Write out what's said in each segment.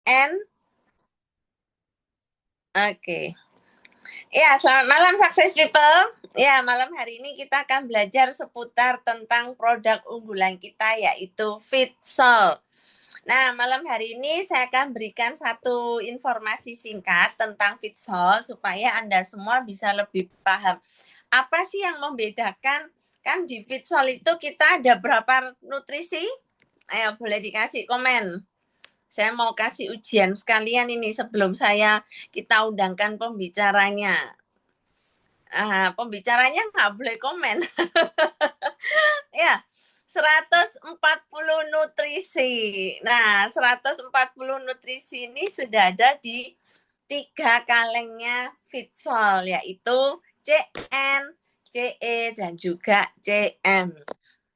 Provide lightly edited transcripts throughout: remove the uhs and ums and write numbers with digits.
CN. Oke. Ya, selamat malam Success People. Ya, malam hari ini kita akan belajar seputar tentang produk unggulan kita yaitu Fitsol. Nah, malam hari ini saya akan berikan satu informasi singkat tentang Fitsol supaya Anda semua bisa lebih paham. Apa sih yang membedakan? Kan di Fitsol itu kita ada berapa nutrisi? Ayo, boleh dikasih komen. Saya mau kasih ujian sekalian ini sebelum kita undangkan pembicaranya. Pembicaranya nggak boleh komen. Ya, 140 nutrisi. Nah, 140 nutrisi ini sudah ada di 3 kalengnya Fitsol, yaitu CN, CE, dan juga CM.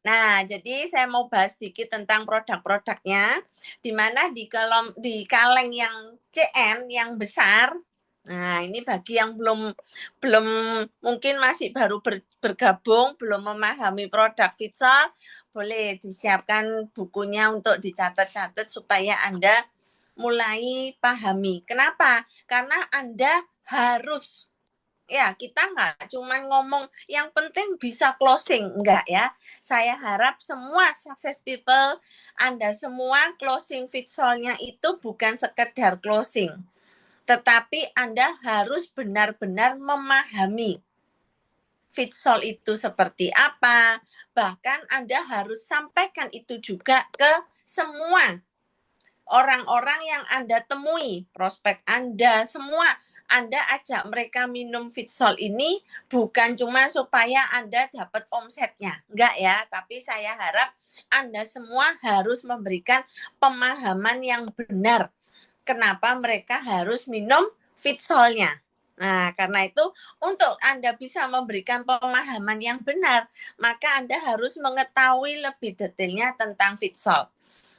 Nah, jadi saya mau bahas sedikit tentang produk-produknya, di mana di kaleng yang CN yang besar. Nah, ini bagi yang belum mungkin masih baru bergabung, belum memahami produk Fitsol, boleh disiapkan bukunya untuk dicatat-catat supaya Anda mulai pahami. Kenapa? Karena Anda harus, ya, kita nggak cuma ngomong yang penting bisa closing, enggak ya. Saya harap semua success people, Anda semua closing Fitsolnya itu bukan sekedar closing, tetapi Anda harus benar-benar memahami Fitsol itu seperti apa. Bahkan Anda harus sampaikan itu juga ke semua orang-orang yang Anda temui, prospek Anda, semua. Anda ajak mereka minum Fitsol ini bukan cuma supaya Anda dapat omsetnya, enggak ya, tapi saya harap Anda semua harus memberikan pemahaman yang benar. Kenapa mereka harus minum Fitsolnya? Nah, karena itu untuk Anda bisa memberikan pemahaman yang benar, maka Anda harus mengetahui lebih detailnya tentang Fitsol.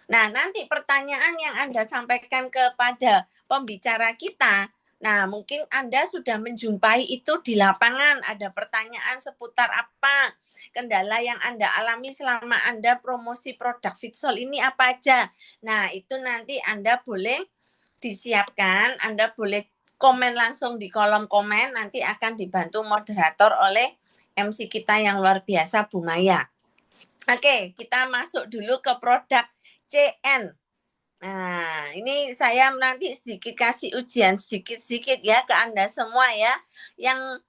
Nah, nanti pertanyaan yang Anda sampaikan kepada pembicara kita, nah mungkin Anda sudah menjumpai itu di lapangan, ada pertanyaan seputar apa, kendala yang Anda alami selama Anda promosi produk Fitsol ini apa aja. Nah, itu nanti Anda boleh disiapkan, Anda boleh komen langsung di kolom komen, nanti akan dibantu moderator oleh MC kita yang luar biasa, Bu Maya. Oke, kita masuk dulu ke produk CN. Nah, ini saya nanti sedikit kasih ujian sedikit-sedikit ya ke Anda semua ya. Yang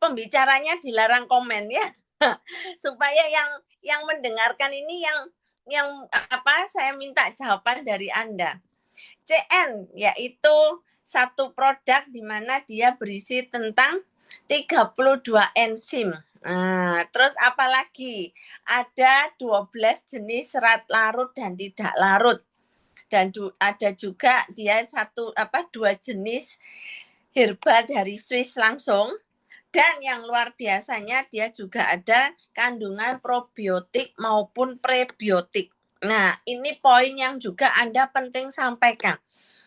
pembicaranya dilarang komen ya. Supaya yang mendengarkan ini yang apa saya minta jawaban dari Anda. CN yaitu satu produk di mana dia berisi tentang 32 enzim. Nah, terus apalagi ada 12 jenis serat larut dan tidak larut. Dan ada juga dia dua jenis herba dari Swiss langsung. Dan yang luar biasanya dia juga ada kandungan probiotik maupun prebiotik. Nah, ini poin yang juga Anda penting sampaikan.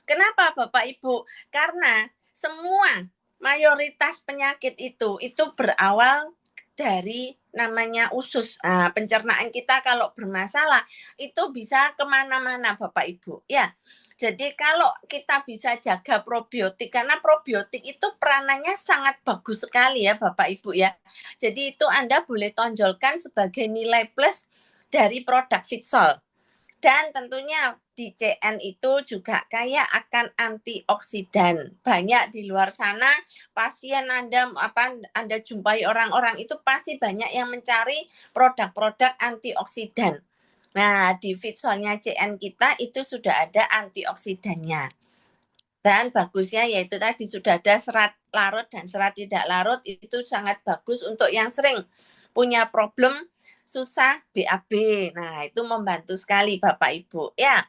Kenapa Bapak Ibu? Karena semua mayoritas penyakit itu berawal dari namanya usus. Nah, pencernaan kita kalau bermasalah itu bisa kemana-mana Bapak Ibu. Ya, jadi kalau kita bisa jaga probiotik, karena probiotik itu peranannya sangat bagus sekali ya Bapak Ibu ya. Jadi itu Anda boleh tonjolkan sebagai nilai plus dari produk Fitsol. Dan tentunya di CN itu juga kaya akan antioksidan. Banyak di luar sana pasien Anda jumpai orang-orang itu pasti banyak yang mencari produk-produk antioksidan. Nah, di Fitsolnya CN kita itu sudah ada antioksidannya. Dan bagusnya yaitu tadi sudah ada serat larut dan serat tidak larut, itu sangat bagus untuk yang sering punya problem susah BAB. Nah, itu membantu sekali Bapak Ibu. Ya.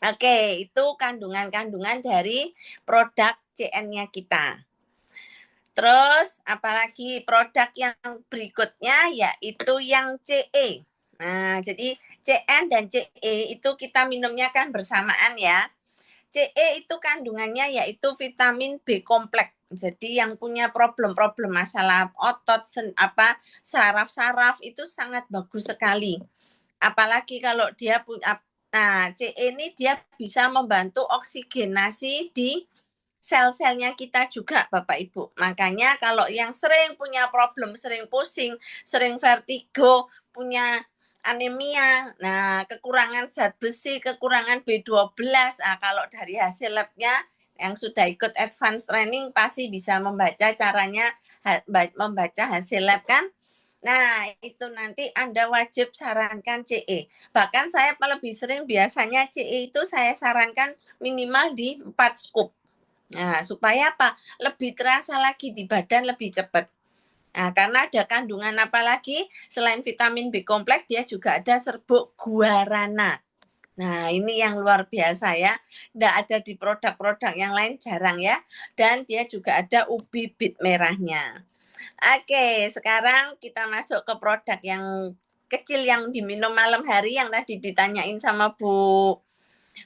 Oke, itu kandungan-kandungan dari produk CN-nya kita. Terus apalagi produk yang berikutnya yaitu yang CE. Nah, jadi CN dan CE itu kita minumnya kan bersamaan ya. CE itu kandungannya yaitu vitamin B kompleks. Jadi yang punya problem-problem masalah otot, saraf-saraf itu sangat bagus sekali. Apalagi kalau dia punya Nah, CE ini dia bisa membantu oksigenasi di sel-selnya kita juga, Bapak Ibu. Makanya kalau yang sering punya problem, sering pusing, sering vertigo, punya anemia, nah kekurangan zat besi, kekurangan B12, nah kalau dari hasil labnya yang sudah ikut advance training pasti bisa membaca caranya, membaca hasil lab kan. Nah, itu nanti Anda wajib sarankan CE. Bahkan saya lebih sering biasanya CE itu saya sarankan minimal di 4 scoop. Nah, supaya apa? Lebih terasa lagi di badan lebih cepat. Nah, karena ada kandungan apa lagi? Selain vitamin B kompleks, dia juga ada serbuk guarana. Nah, ini yang luar biasa ya. Nggak ada di produk-produk yang lain, jarang ya. Dan dia juga ada ubi bit merahnya. Oke, sekarang kita masuk ke produk yang kecil yang diminum malam hari yang tadi ditanyain sama Bu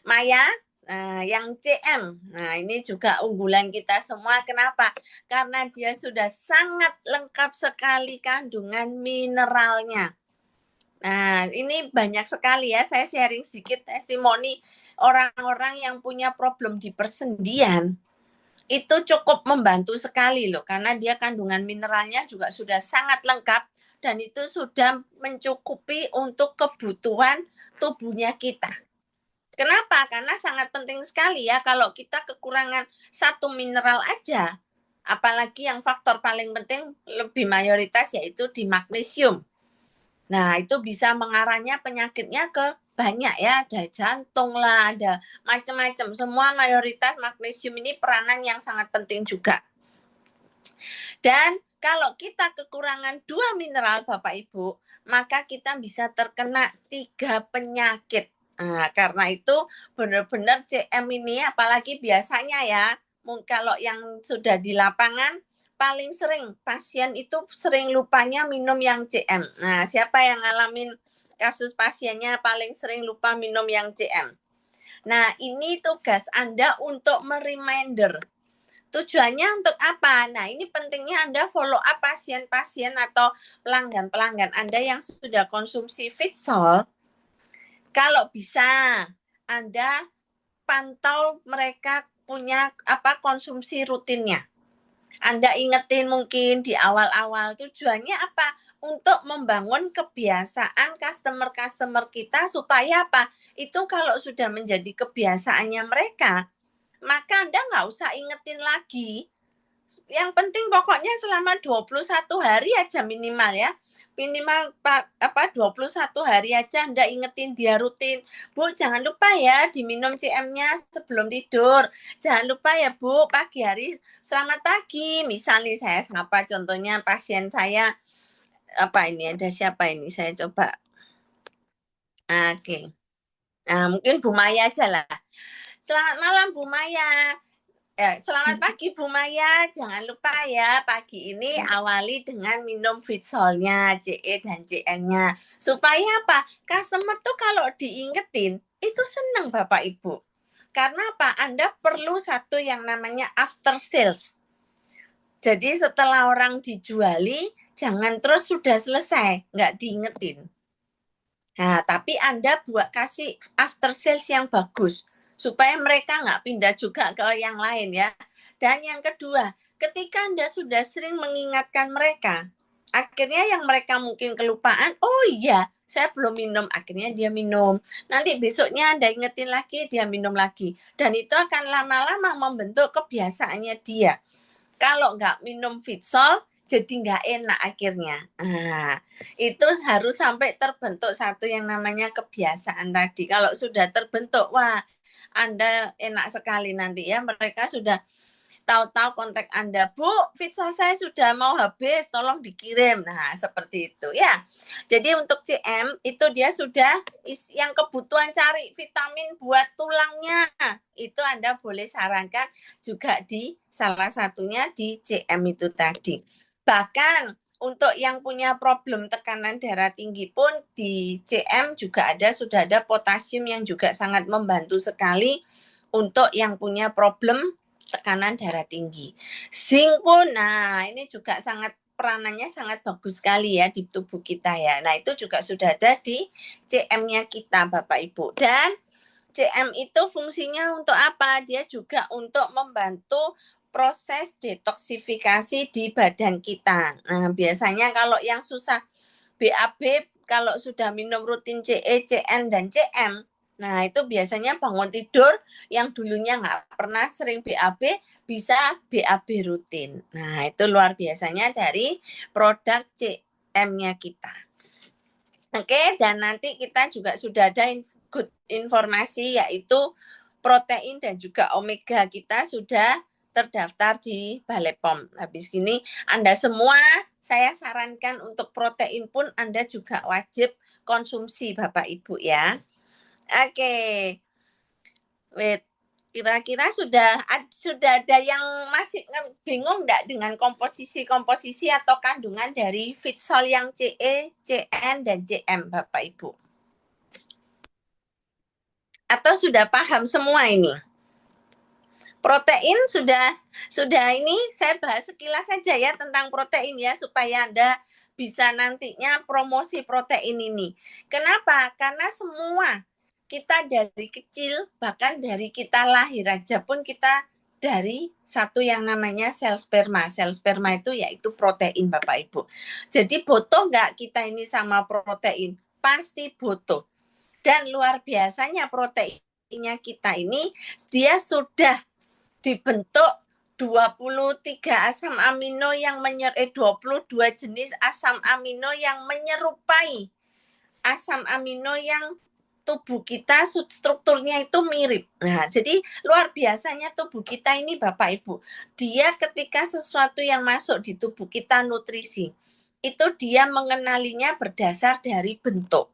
Maya. Nah, yang CM. Nah, ini juga unggulan kita semua. Kenapa? Karena dia sudah sangat lengkap sekali kandungan mineralnya. Nah, ini banyak sekali ya. Saya sharing sedikit testimoni orang-orang yang punya problem di persendian. Itu cukup membantu sekali loh, karena dia kandungan mineralnya juga sudah sangat lengkap dan itu sudah mencukupi untuk kebutuhan tubuhnya kita. Kenapa? Karena sangat penting sekali ya kalau kita kekurangan satu mineral aja, apalagi yang faktor paling penting lebih mayoritas yaitu di magnesium. Nah, itu bisa mengarahnya penyakitnya ke banyak ya, ada jantung lah, ada macam-macam. Semua mayoritas magnesium ini peranan yang sangat penting juga. Dan kalau kita kekurangan 2 mineral Bapak Ibu, maka kita bisa terkena 3 penyakit. Nah, karena itu benar-benar CM ini apalagi biasanya ya, kalau yang sudah di lapangan paling sering pasien itu sering lupanya minum yang CM. Nah, siapa yang ngalamin kasus pasiennya paling sering lupa minum yang CM? Nah, ini tugas Anda untuk mereminder. Tujuannya untuk apa? Nah, ini pentingnya Anda follow up pasien-pasien atau pelanggan-pelanggan Anda yang sudah konsumsi Fitsol. Kalau bisa, Anda pantau mereka punya konsumsi rutinnya. Anda ingetin mungkin di awal-awal tujuannya apa? Untuk membangun kebiasaan customer-customer kita supaya apa? Itu kalau sudah menjadi kebiasaannya mereka, maka Anda nggak usah ingetin lagi. Yang penting pokoknya selama 21 hari aja minimal ya. Minimal 21 hari aja Anda ingetin dia rutin. Bu, jangan lupa ya diminum CM-nya sebelum tidur. Jangan lupa ya Bu, pagi hari selamat pagi. Misalnya saya sapa contohnya pasien saya ada siapa ini? Saya coba. Oke. Nah, mungkin Bu Maya aja lah. Selamat malam Bu Maya. Selamat pagi Bu Maya, jangan lupa ya pagi ini awali dengan minum Fitsolnya, CE dan CN-nya. Supaya apa? Customer tuh kalau diingetin, itu seneng Bapak Ibu. Karena apa? Anda perlu satu yang namanya after sales. Jadi setelah orang dijuali, jangan terus sudah selesai, nggak diingetin. Nah, tapi Anda kasih after sales yang bagus supaya mereka nggak pindah juga ke yang lain ya. Dan yang kedua, ketika Anda sudah sering mengingatkan mereka, akhirnya yang mereka mungkin kelupaan, oh iya, saya belum minum, akhirnya dia minum. Nanti besoknya Anda ingetin lagi, dia minum lagi. Dan itu akan lama-lama membentuk kebiasaannya dia. Kalau nggak minum Fitsol, jadi nggak enak akhirnya. Nah, itu harus sampai terbentuk satu yang namanya kebiasaan tadi. Kalau sudah terbentuk, wah, Anda enak sekali nanti ya. Mereka sudah tahu-tahu kontak Anda, Bu, Fitsol saya sudah mau habis, tolong dikirim. Nah, seperti itu ya. Jadi untuk CM itu dia sudah yang kebutuhan cari vitamin buat tulangnya. Itu Anda boleh sarankan juga di salah satunya di CM itu tadi. Bahkan untuk yang punya problem tekanan darah tinggi pun di CM juga sudah ada potasium yang juga sangat membantu sekali untuk yang punya problem tekanan darah tinggi. Zinc pun, nah ini juga sangat peranannya sangat bagus sekali ya di tubuh kita ya. Nah, itu juga sudah ada di CM-nya kita Bapak Ibu. Dan CM itu fungsinya untuk apa? Dia juga untuk membantu proses detoksifikasi di badan kita. Nah, biasanya kalau yang susah BAB, kalau sudah minum rutin CE, CN, dan CM, nah itu biasanya bangun tidur yang dulunya nggak pernah sering BAB, bisa BAB rutin. Nah itu luar biasanya dari produk CM-nya kita. Oke, dan nanti kita juga sudah ada good informasi yaitu protein dan juga omega kita sudah terdaftar di Balai POM. Habis ini Anda semua saya sarankan untuk protein pun Anda juga wajib konsumsi Bapak Ibu ya. Oke. Wait. Kira-kira sudah ada yang masih bingung enggak dengan komposisi atau kandungan dari Fitsol yang CE, CN, dan CM Bapak Ibu? Atau sudah paham semua ini? Protein sudah ini saya bahas sekilas saja ya tentang protein ya supaya Anda bisa nantinya promosi protein ini. Kenapa? Karena semua kita dari kecil bahkan dari kita lahir aja pun kita dari satu yang namanya sel sperma. Sel sperma itu yaitu protein Bapak Ibu. Jadi butuh nggak kita ini sama protein? Pasti butuh. Dan luar biasanya proteinnya kita ini dia sudah dibentuk 23 asam amino yang 22 jenis asam amino yang menyerupai asam amino yang tubuh kita strukturnya itu mirip. Nah, jadi luar biasanya tubuh kita ini Bapak Ibu. Dia ketika sesuatu yang masuk di tubuh kita nutrisi, itu dia mengenalinya berdasar dari bentuk.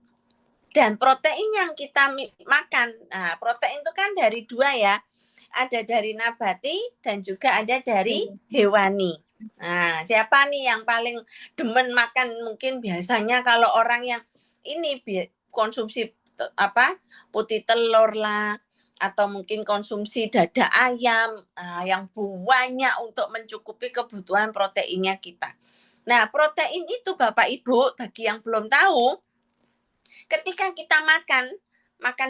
Dan protein yang kita makan, nah protein itu kan dari dua ya, ada dari nabati dan juga ada dari hewani. Nah, siapa nih yang paling demen makan? Mungkin biasanya kalau orang yang ini konsumsi putih telur lah, atau mungkin konsumsi dada ayam yang banyak untuk mencukupi kebutuhan proteinnya kita. Nah, protein itu Bapak Ibu, bagi yang belum tahu, ketika kita makan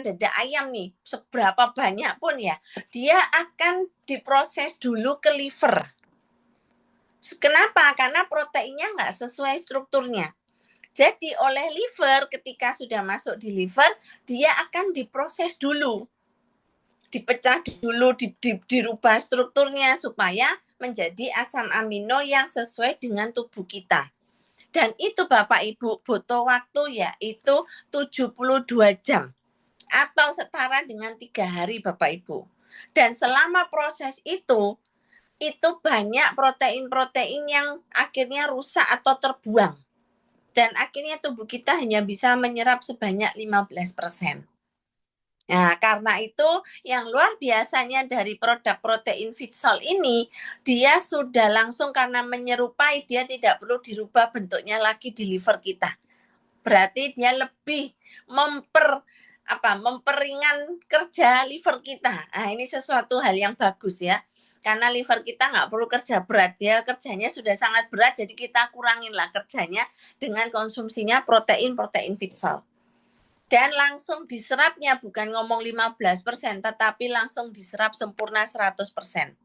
dada ayam nih, seberapa banyak pun ya, dia akan diproses dulu ke liver. Kenapa? Karena proteinnya nggak sesuai strukturnya. Jadi oleh liver ketika sudah masuk di liver, dia akan diproses dulu. Dipecah dulu, dirubah strukturnya supaya menjadi asam amino yang sesuai dengan tubuh kita. Dan itu Bapak Ibu butuh waktu yaitu 72 jam. Atau setara dengan 3 hari Bapak Ibu. Dan selama proses itu banyak protein-protein yang akhirnya rusak atau terbuang. Dan akhirnya tubuh kita hanya bisa menyerap sebanyak 15%. Nah, karena itu yang luar biasanya dari produk protein Fitsol ini, dia sudah langsung karena menyerupai, dia tidak perlu dirubah bentuknya lagi di liver kita. Berarti dia lebih memperingan kerja liver kita. Nah, ini sesuatu hal yang bagus ya. Karena liver kita nggak perlu kerja berat, dia kerjanya sudah sangat berat, jadi kita kuranginlah kerjanya dengan konsumsinya protein Fitsol. Dan langsung diserapnya, bukan ngomong 15%, tetapi langsung diserap sempurna 100%.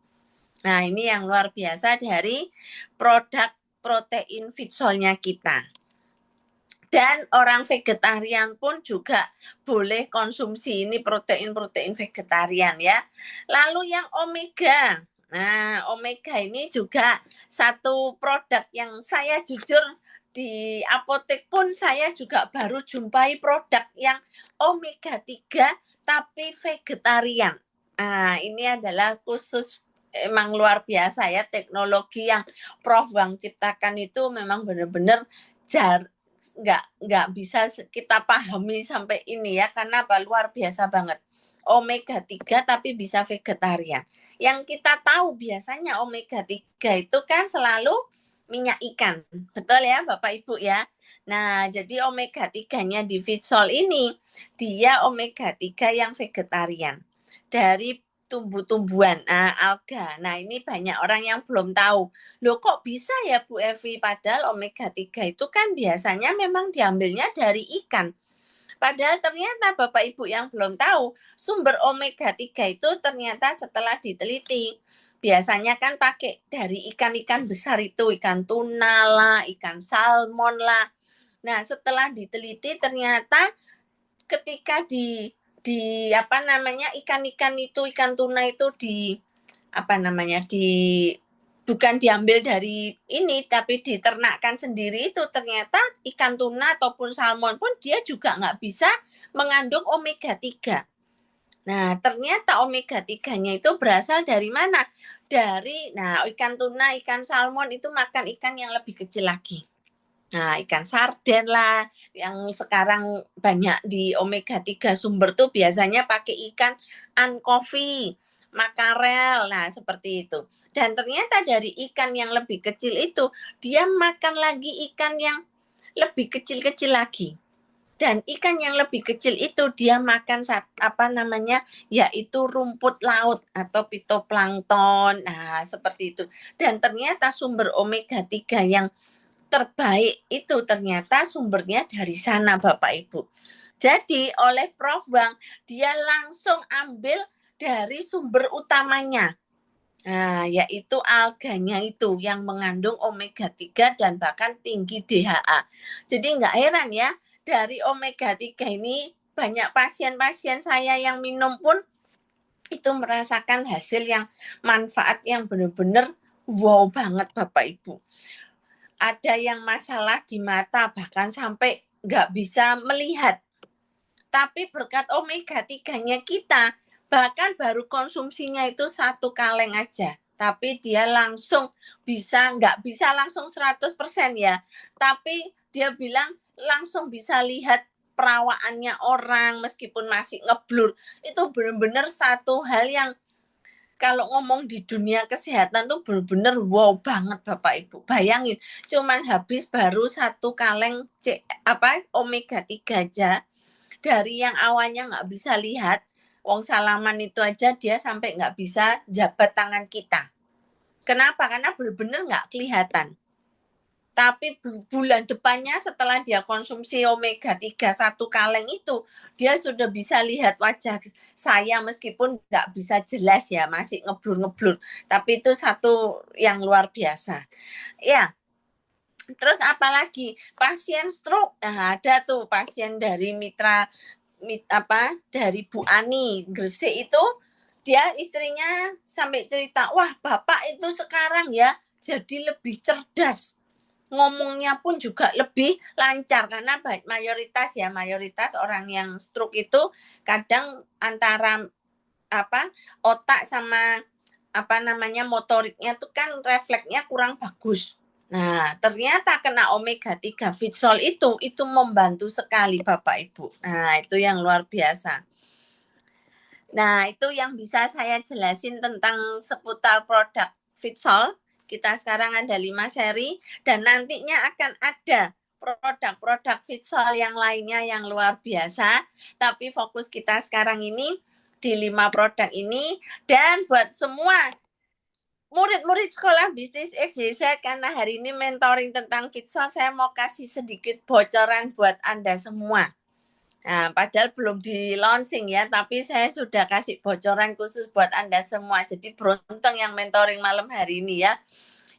Nah, ini yang luar biasa dari produk protein Fitsolnya kita. Dan orang vegetarian pun juga boleh konsumsi ini protein vegetarian ya. Lalu yang omega. Nah, omega ini juga satu produk yang saya jujur di apotek pun saya juga baru jumpai produk yang omega 3 tapi vegetarian. Nah, ini adalah khusus emang luar biasa ya, teknologi yang Prof Wang ciptakan itu memang benar-benar nggak bisa kita pahami sampai ini ya, karena apa, luar biasa banget. Omega 3 tapi bisa vegetarian. Yang kita tahu biasanya omega 3 itu kan selalu minyak ikan. Betul ya Bapak Ibu ya. Nah, jadi omega 3-nya di Fitsol ini dia omega 3 yang vegetarian. Dari tumbuh-tumbuhan, alga. Nah, ini banyak orang yang belum tahu. Loh kok bisa ya Bu Evi? Padahal omega 3 itu kan biasanya memang diambilnya dari ikan. Padahal ternyata Bapak Ibu yang belum tahu, sumber omega 3 itu ternyata setelah diteliti. Biasanya kan pakai dari ikan-ikan besar itu, ikan tuna lah, ikan salmon lah. Nah, setelah diteliti ternyata ketika apa namanya ikan-ikan itu, ikan tuna itu apa namanya bukan diambil dari ini tapi diternakkan sendiri, itu ternyata ikan tuna ataupun salmon pun dia juga nggak bisa mengandung omega 3. Nah, ternyata omega 3-nya itu berasal dari mana? Ikan tuna, ikan salmon itu makan ikan yang lebih kecil lagi. Nah, ikan sarden lah, yang sekarang banyak di omega 3 sumber tuh biasanya pakai ikan anchovy, makarel, nah seperti itu. Dan ternyata dari ikan yang lebih kecil itu, dia makan lagi ikan yang lebih kecil-kecil lagi. Dan ikan yang lebih kecil itu dia makan yaitu rumput laut atau fitoplankton. Nah, seperti itu. Dan ternyata sumber omega 3 yang terbaik itu ternyata sumbernya dari sana Bapak Ibu. Jadi oleh Prof. Bang, dia langsung ambil dari sumber utamanya. Nah, yaitu alganya itu yang mengandung omega 3 dan bahkan tinggi DHA. Jadi nggak heran ya, dari omega 3 ini banyak pasien-pasien saya yang minum pun itu merasakan hasil yang manfaat yang benar-benar wow banget Bapak Ibu. Ada yang masalah di mata bahkan sampai nggak bisa melihat. Tapi berkat omega 3-nya kita, bahkan baru konsumsinya itu 1 kaleng aja. Tapi dia langsung nggak bisa langsung 100% ya. Tapi dia bilang langsung bisa lihat perawaannya orang meskipun masih ngeblur. Itu benar-benar satu hal yang kalau ngomong di dunia kesehatan tuh bener-bener wow banget Bapak Ibu. Bayangin, cuman habis baru 1 kaleng omega 3 aja. Dari yang awalnya nggak bisa lihat, wong salaman itu aja dia sampai nggak bisa jabat tangan kita. Kenapa? Karena bener-bener nggak kelihatan. Tapi bulan depannya setelah dia konsumsi omega 3 1 kaleng itu, dia sudah bisa lihat wajah saya meskipun nggak bisa jelas ya, masih ngeblur-ngeblur. Tapi itu satu yang luar biasa. Ya, terus apalagi pasien stroke, nah, ada tuh pasien dari dari Bu Ani Gresik itu, dia istrinya sampai cerita, wah bapak itu sekarang ya jadi lebih cerdas. Ngomongnya pun juga lebih lancar karena mayoritas orang yang stroke itu kadang antara otak sama motoriknya tuh kan refleksnya kurang bagus. Nah, ternyata kena omega 3 Fitsol itu membantu sekali Bapak Ibu. Nah, itu yang luar biasa. Nah, itu yang bisa saya jelasin tentang seputar produk Fitsol. Kita sekarang ada 5 seri dan nantinya akan ada produk-produk Fitsol yang lainnya yang luar biasa. Tapi fokus kita sekarang ini di 5 produk ini. Dan buat semua murid-murid sekolah bisnis XYZ, karena hari ini mentoring tentang Fitsol, saya mau kasih sedikit bocoran buat Anda semua. Nah, padahal belum di launching ya, tapi saya sudah kasih bocoran khusus buat Anda semua. Jadi beruntung yang mentoring malam hari ini ya.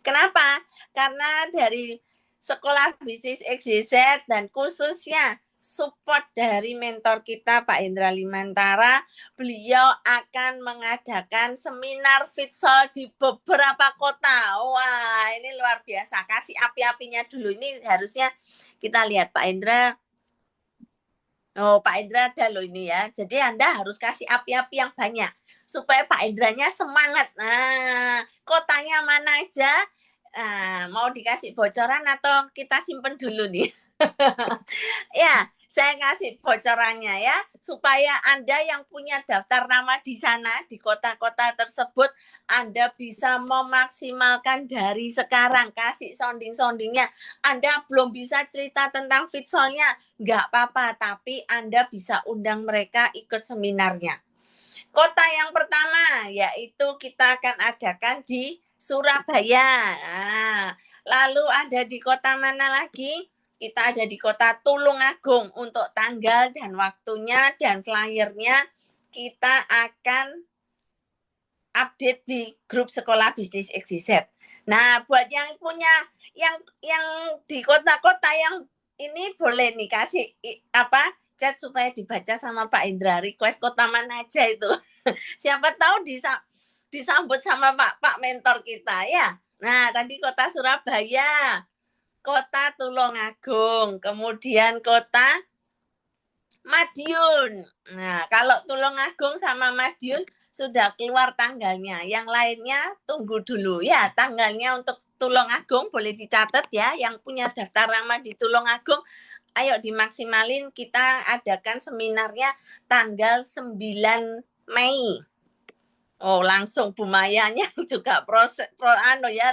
Kenapa? Karena dari sekolah bisnis XYZ dan khususnya support dari mentor kita Pak Indra Limantara, beliau akan mengadakan seminar Fitsol di beberapa kota. Wah, ini luar biasa. Kasih api-apinya dulu. Ini harusnya kita lihat Pak Indra. Oh, Pak Indra ada loh ini ya. Jadi Anda harus kasih api-api yang banyak supaya Pak Indranya semangat. Nah, kotanya mana aja? Nah, mau dikasih bocoran atau kita simpen dulu nih? Ya, saya kasih bocorannya ya, supaya Anda yang punya daftar nama di sana, di kota-kota tersebut, Anda bisa memaksimalkan dari sekarang, kasih sounding-soundingnya. Anda belum bisa cerita tentang Fitsolnya, nggak apa-apa, tapi Anda bisa undang mereka ikut seminarnya. Kota yang pertama yaitu kita akan adakan di Surabaya. Nah, lalu ada di kota mana lagi? Kita ada di kota Tulungagung. Untuk tanggal dan waktunya dan flyernya kita akan update di grup sekolah bisnis XYZ. Nah, buat yang punya yang di kota-kota yang ini boleh nih kasih apa chat supaya dibaca sama Pak Indra, request kota mana aja itu. Siapa tahu disambut sama Pak mentor kita ya. Nah, tadi kota Surabaya, kota Tulungagung, kemudian kota Madiun. Nah, kalau Tulungagung sama Madiun sudah keluar tanggalnya. Yang lainnya tunggu dulu ya. Tanggalnya untuk Tulungagung boleh dicatat ya. Yang punya daftar nama di Tulungagung, ayo dimaksimalin. Kita adakan seminarnya tanggal 9 Mei. Oh, langsung Bu Mayanya juga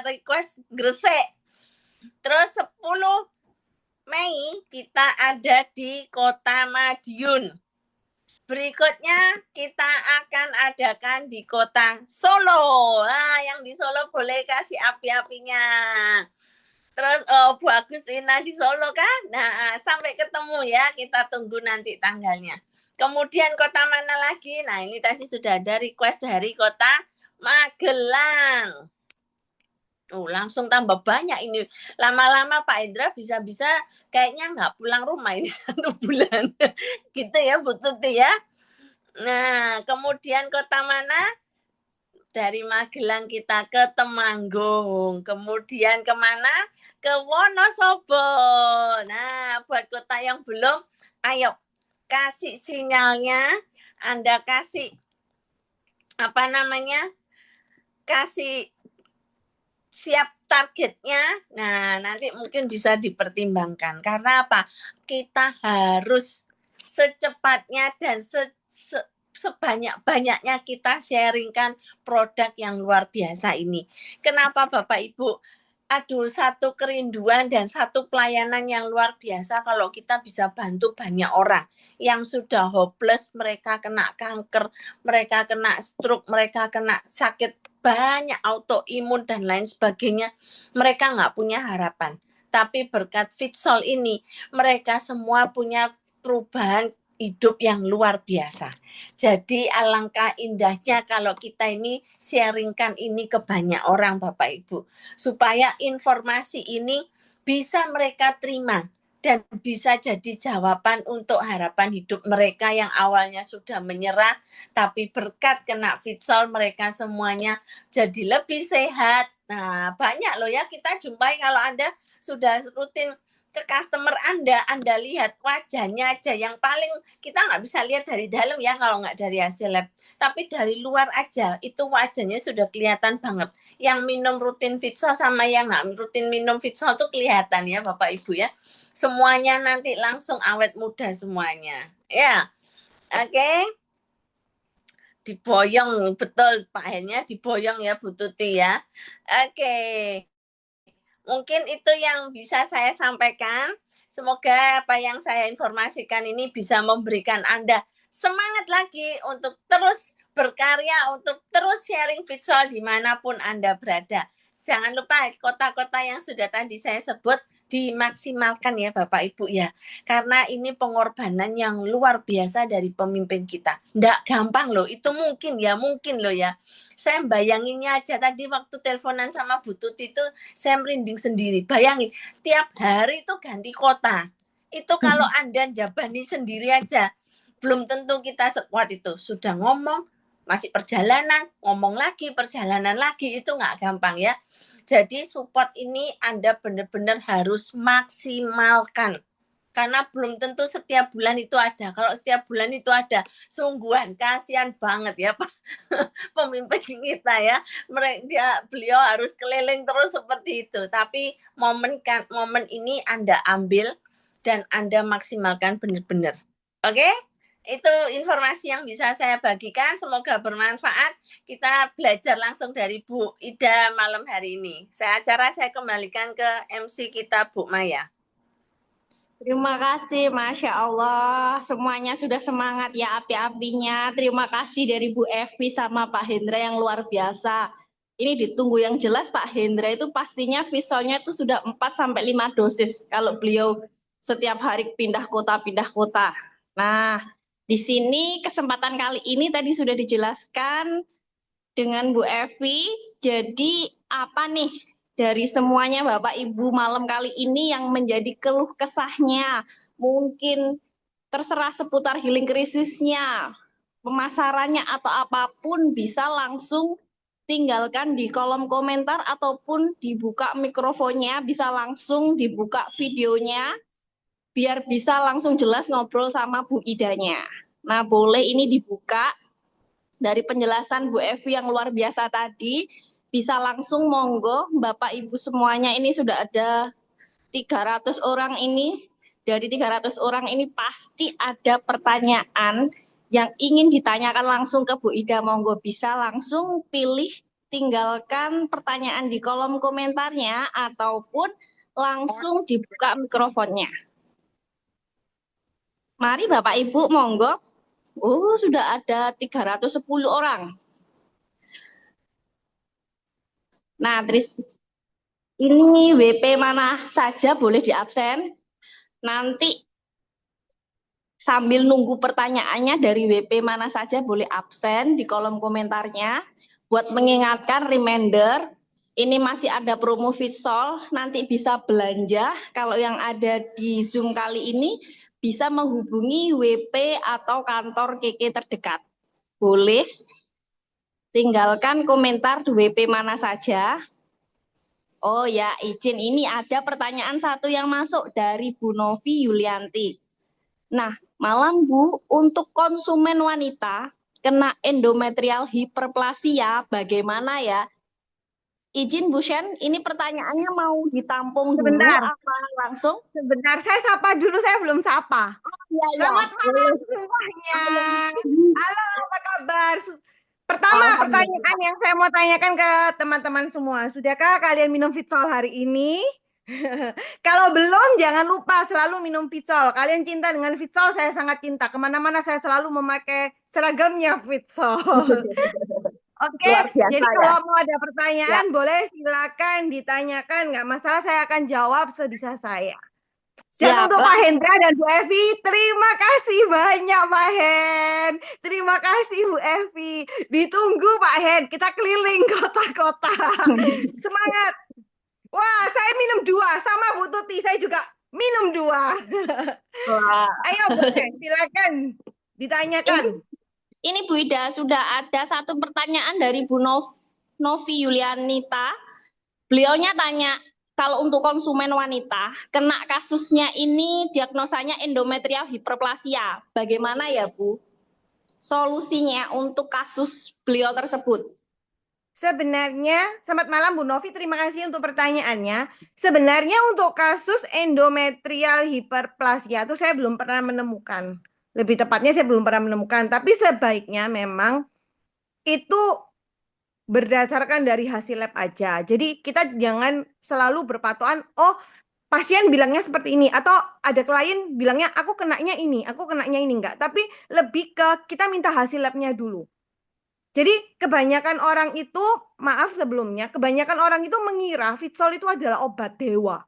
request gresek. Terus 10 Mei kita ada di Kota Madiun. Berikutnya kita akan adakan di Kota Solo. Nah, yang di Solo boleh kasih api-apinya. Terus Bu Agustina di Solo kan? Nah, sampai ketemu ya. Kita tunggu nanti tanggalnya. Kemudian kota mana lagi? Nah, ini tadi sudah ada request dari Kota Magelang. Oh, langsung tambah banyak ini. Lama-lama Pak Indra bisa-bisa kayaknya nggak pulang rumah ini 1 bulan. Gitu ya, Bu Tuti ya. Nah, kemudian kota mana? Dari Magelang kita ke Temanggung. Kemudian kemana? Ke Wonosobo. Nah, buat kota yang belum, ayo kasih sinyalnya. Anda kasih apa namanya? Kasih siap targetnya. Nah, nanti mungkin bisa dipertimbangkan. Karena apa? Kita harus secepatnya dan sebanyak-banyaknya kita sharingkan produk yang luar biasa ini. Kenapa Bapak Ibu? Aduh, satu kerinduan dan satu pelayanan yang luar biasa kalau kita bisa bantu banyak orang yang sudah hopeless, mereka kena kanker, mereka kena stroke, mereka kena sakit banyak autoimun dan lain sebagainya. Mereka nggak punya harapan. Tapi berkat Fitsol ini, mereka semua punya perubahan hidup yang luar biasa. Jadi alangkah indahnya kalau kita ini sharingkan ini ke banyak orang Bapak Ibu. Supaya informasi ini bisa mereka terima dan bisa jadi jawaban untuk harapan hidup mereka yang awalnya sudah menyerah, tapi berkat kena Fitsol mereka semuanya jadi lebih sehat. Nah, banyak loh ya kita jumpai kalau Anda sudah rutin ke customer Anda lihat wajahnya aja yang paling kita nggak bisa lihat dari dalam ya kalau nggak dari hasil lab. Tapi dari luar aja itu wajahnya sudah kelihatan banget. Yang minum rutin Fitsol sama yang nggak rutin minum Fitsol tuh kelihatan ya Bapak Ibu ya. Semuanya nanti langsung awet muda semuanya. Ya, oke. Diboyong betul Pak Hennya diboyong ya Bu Tuti ya. Oke. Mungkin itu yang bisa saya sampaikan. Semoga apa yang saya informasikan ini bisa memberikan Anda semangat lagi untuk terus berkarya, untuk terus sharing Fitsol dimanapun Anda berada. Jangan lupa kota-kota yang sudah tadi saya sebut dimaksimalkan ya Bapak Ibu ya. Karena ini pengorbanan yang luar biasa dari pemimpin kita. Nggak gampang loh, itu mungkin loh ya. Saya bayanginnya aja tadi waktu teleponan sama Bu Tuti itu saya merinding sendiri. Bayangin, tiap hari itu ganti kota. Itu kalau Anda jabani sendiri aja, belum tentu kita sekuat itu. Sudah ngomong, masih perjalanan, ngomong lagi, perjalanan lagi, itu nggak gampang ya. Jadi support ini Anda benar-benar harus maksimalkan. Karena belum tentu setiap bulan itu ada. Kalau setiap bulan itu ada, sungguhan, kasihan banget ya Pak pemimpin kita ya. Beliau harus keliling terus seperti itu. Tapi momen ini Anda ambil dan Anda maksimalkan benar-benar. Oke? Itu informasi yang bisa saya bagikan. Semoga bermanfaat. Kita belajar langsung dari Bu Ida malam hari ini. Saya kembalikan ke MC kita Bu Maya. Terima kasih, Masya Allah. Semuanya sudah semangat ya api-apinya. Terima kasih dari Bu Evi sama Pak Hendra yang luar biasa. Ini ditunggu yang jelas Pak Hendra itu pastinya visualnya itu sudah 4 sampai 5 dosis. Kalau beliau setiap hari pindah kota, pindah kota. Nah, di sini kesempatan kali ini tadi sudah dijelaskan dengan Bu Evi. Jadi apa nih dari semuanya Bapak Ibu malam kali ini yang menjadi keluh kesahnya? Mungkin terserah seputar healing krisisnya, pemasarannya atau apapun bisa langsung tinggalkan di kolom komentar ataupun dibuka mikrofonnya, bisa langsung dibuka videonya biar bisa langsung jelas ngobrol sama Bu Idanya. Nah, boleh ini dibuka dari penjelasan Bu Evi yang luar biasa tadi, bisa langsung monggo Bapak Ibu semuanya ini sudah ada 300 orang ini. Dari 300 orang ini pasti ada pertanyaan yang ingin ditanyakan langsung ke Bu Ida. Monggo bisa langsung pilih, tinggalkan pertanyaan di kolom komentarnya ataupun langsung dibuka mikrofonnya. Mari Bapak Ibu monggo. Oh, sudah ada 310 orang. Nah, Tris, ini WP mana saja boleh diabsen. Nanti sambil nunggu pertanyaannya dari WP mana saja boleh absen di kolom komentarnya. Buat mengingatkan reminder, ini masih ada promo Fitsol, nanti bisa belanja. Kalau yang ada di Zoom kali ini bisa menghubungi WP atau kantor KK terdekat. Boleh tinggalkan komentar di WP mana saja. Oh ya, izin ini ada pertanyaan satu yang masuk dari Bu Novi Yulianti. Nah, malam Bu, untuk konsumen wanita kena endometrial hiperplasia, bagaimana ya? Izin Bu Shen, ini pertanyaannya mau ditampung dulu Sebentar, apa langsung? sebentar. Saya sapa dulu, saya belum sapa. Iya, ya, Selamat malam boleh. semuanya. Halo, apa kabar? Pertama, pertanyaan Alhamdulillah. yang saya mau tanyakan ke teman-teman semua. Sudahkah kalian minum Fitsol hari ini? Kalau belum, jangan lupa selalu minum Fitsol. Kalian cinta dengan Fitsol, saya sangat cinta. Kemana-mana saya selalu memakai seragamnya Fitsol. Oke, Luar jadi biasa ya. kalau mau ada Ya, pertanyaan, boleh silakan ditanyakan. Nggak masalah, saya akan jawab sebisa saya. Dan siap. untuk Pak Lang Hendra dan Bu Evi, terima kasih banyak Pak Hen. Terima kasih Bu Evi. Ditunggu Pak Hen, kita keliling kota-kota. Semangat. Wah, saya minum dua. Sama Bu Tuti, saya juga minum dua. Wah. Ayo boleh, silakan Ini ditanyakan. ini Bu Ida sudah ada satu pertanyaan dari Bu Novi Yulianita. Beliaunya tanya, kalau untuk konsumen wanita, kena kasusnya ini diagnosanya endometrial hiperplasia. Bagaimana ya, Bu? Solusinya untuk kasus beliau tersebut. Sebenarnya, selamat malam Bu Novi, terima kasih untuk pertanyaannya. Sebenarnya untuk kasus endometrial hiperplasia itu saya belum pernah menemukan. Lebih tepatnya saya belum pernah menemukan, tapi sebaiknya memang itu berdasarkan dari hasil lab aja. Jadi kita jangan selalu berpatokan, oh pasien bilangnya seperti ini, atau ada klien bilangnya aku kenanya ini, aku kenanya ini enggak. Tapi lebih ke kita minta hasil labnya dulu. Jadi kebanyakan orang itu, maaf sebelumnya, kebanyakan orang itu mengira Fitsol itu adalah obat dewa.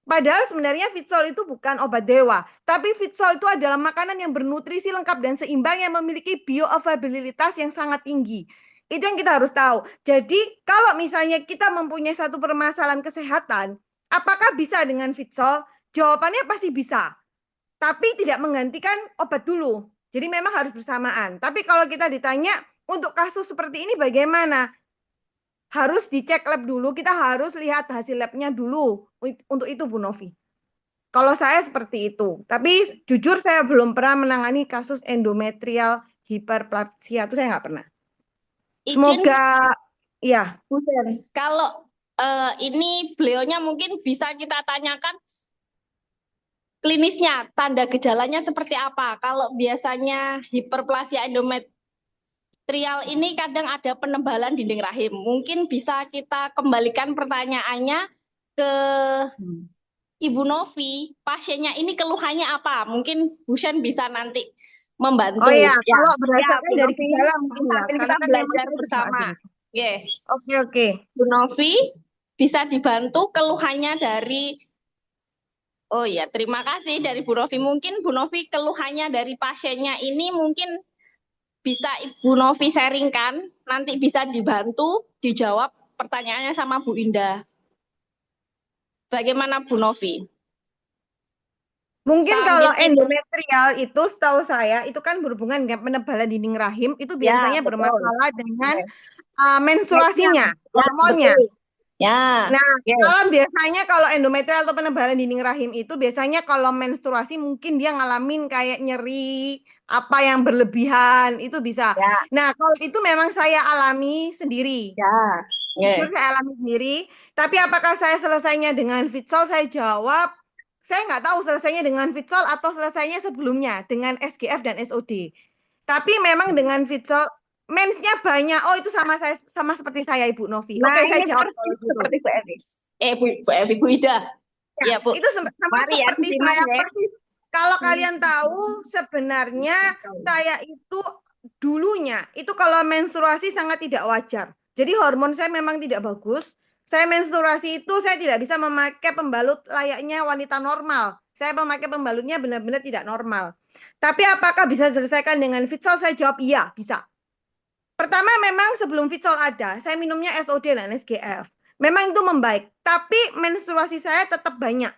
Padahal sebenarnya Fitsol itu bukan obat dewa, tapi Fitsol itu adalah makanan yang bernutrisi lengkap dan seimbang yang memiliki bioavailabilitas yang sangat tinggi. Itu yang kita harus tahu. Jadi kalau misalnya kita mempunyai satu permasalahan kesehatan, apakah bisa dengan Fitsol? Jawabannya pasti bisa, tapi tidak menggantikan obat dulu. Jadi memang harus bersamaan. Tapi kalau kita ditanya untuk kasus seperti ini bagaimana? Harus dicek lab dulu, kita harus lihat hasil labnya dulu. Untuk itu Bu Novi. Kalau saya seperti itu. Tapi jujur saya belum pernah menangani kasus endometrial hiperplasia. Itu saya nggak pernah. Izin, Semoga, ya. Bu Sen. Kalau ini beliaunya mungkin bisa kita tanyakan klinisnya, tanda gejalanya seperti apa? Kalau biasanya hiperplasia endometrial ini kadang ada penebalan dinding rahim. Mungkin bisa kita kembalikan pertanyaannya ke Ibu Novi, pasiennya ini keluhannya apa? Mungkin Bu Shen bisa nanti membantu. Oh ya, Ya, kalau ya berdasarkan Bu dari Novi, gejala mungkin ya, sambil karena kita kan memang belajar saya juga bersama. ada. Yes, Oke. Bu Novi bisa dibantu keluhannya dari. Oh ya, terima kasih dari Bu Novi. Mungkin Bu Novi keluhannya dari pasiennya ini mungkin bisa Ibu Novi sharingkan, nanti bisa dibantu dijawab pertanyaannya sama Bu Indah. Bagaimana Bu Novi? Mungkin Sambil kalau kita, endometrial itu setahu saya itu kan berhubungan dengan penebalan dinding rahim, itu ya biasanya betul. bermasalah dengan Oke. menstruasinya, Ya hormonnya. betul. Ya. Nah, Oke. kalau endometrial atau penebalan dinding rahim itu biasanya kalau menstruasi mungkin dia ngalamin kayak nyeri apa yang berlebihan, itu bisa. Ya. Nah, kalau itu memang saya alami sendiri. Ya. Jujur Oke. saya alami sendiri. Tapi apakah saya selesainya dengan Fitsol? Saya jawab, saya nggak tahu selesainya dengan Fitsol atau selesainya sebelumnya dengan SGF dan SOD. Tapi memang dengan Fitsol, mensnya banyak. Oh, itu sama seperti saya, Ibu Novi. Nah, Oke, saya ini jawab kalau persis gitu. seperti Bu Evi. Bu Evi, Bu Ida. Ya, Ya, Bu. itu sama Mari ya seperti disimak saya ya. persis. Kalau kalian tahu, sebenarnya saya itu dulunya, itu kalau menstruasi sangat tidak wajar. Jadi hormon saya memang tidak bagus. Saya menstruasi itu saya tidak bisa memakai pembalut layaknya wanita normal. Saya memakai pembalutnya benar-benar tidak normal. Tapi apakah bisa diselesaikan dengan Fitsol? Saya jawab iya, bisa. Pertama memang sebelum Fitsol ada, saya minumnya SOD dan SGF. Memang itu membaik, tapi menstruasi saya tetap banyak.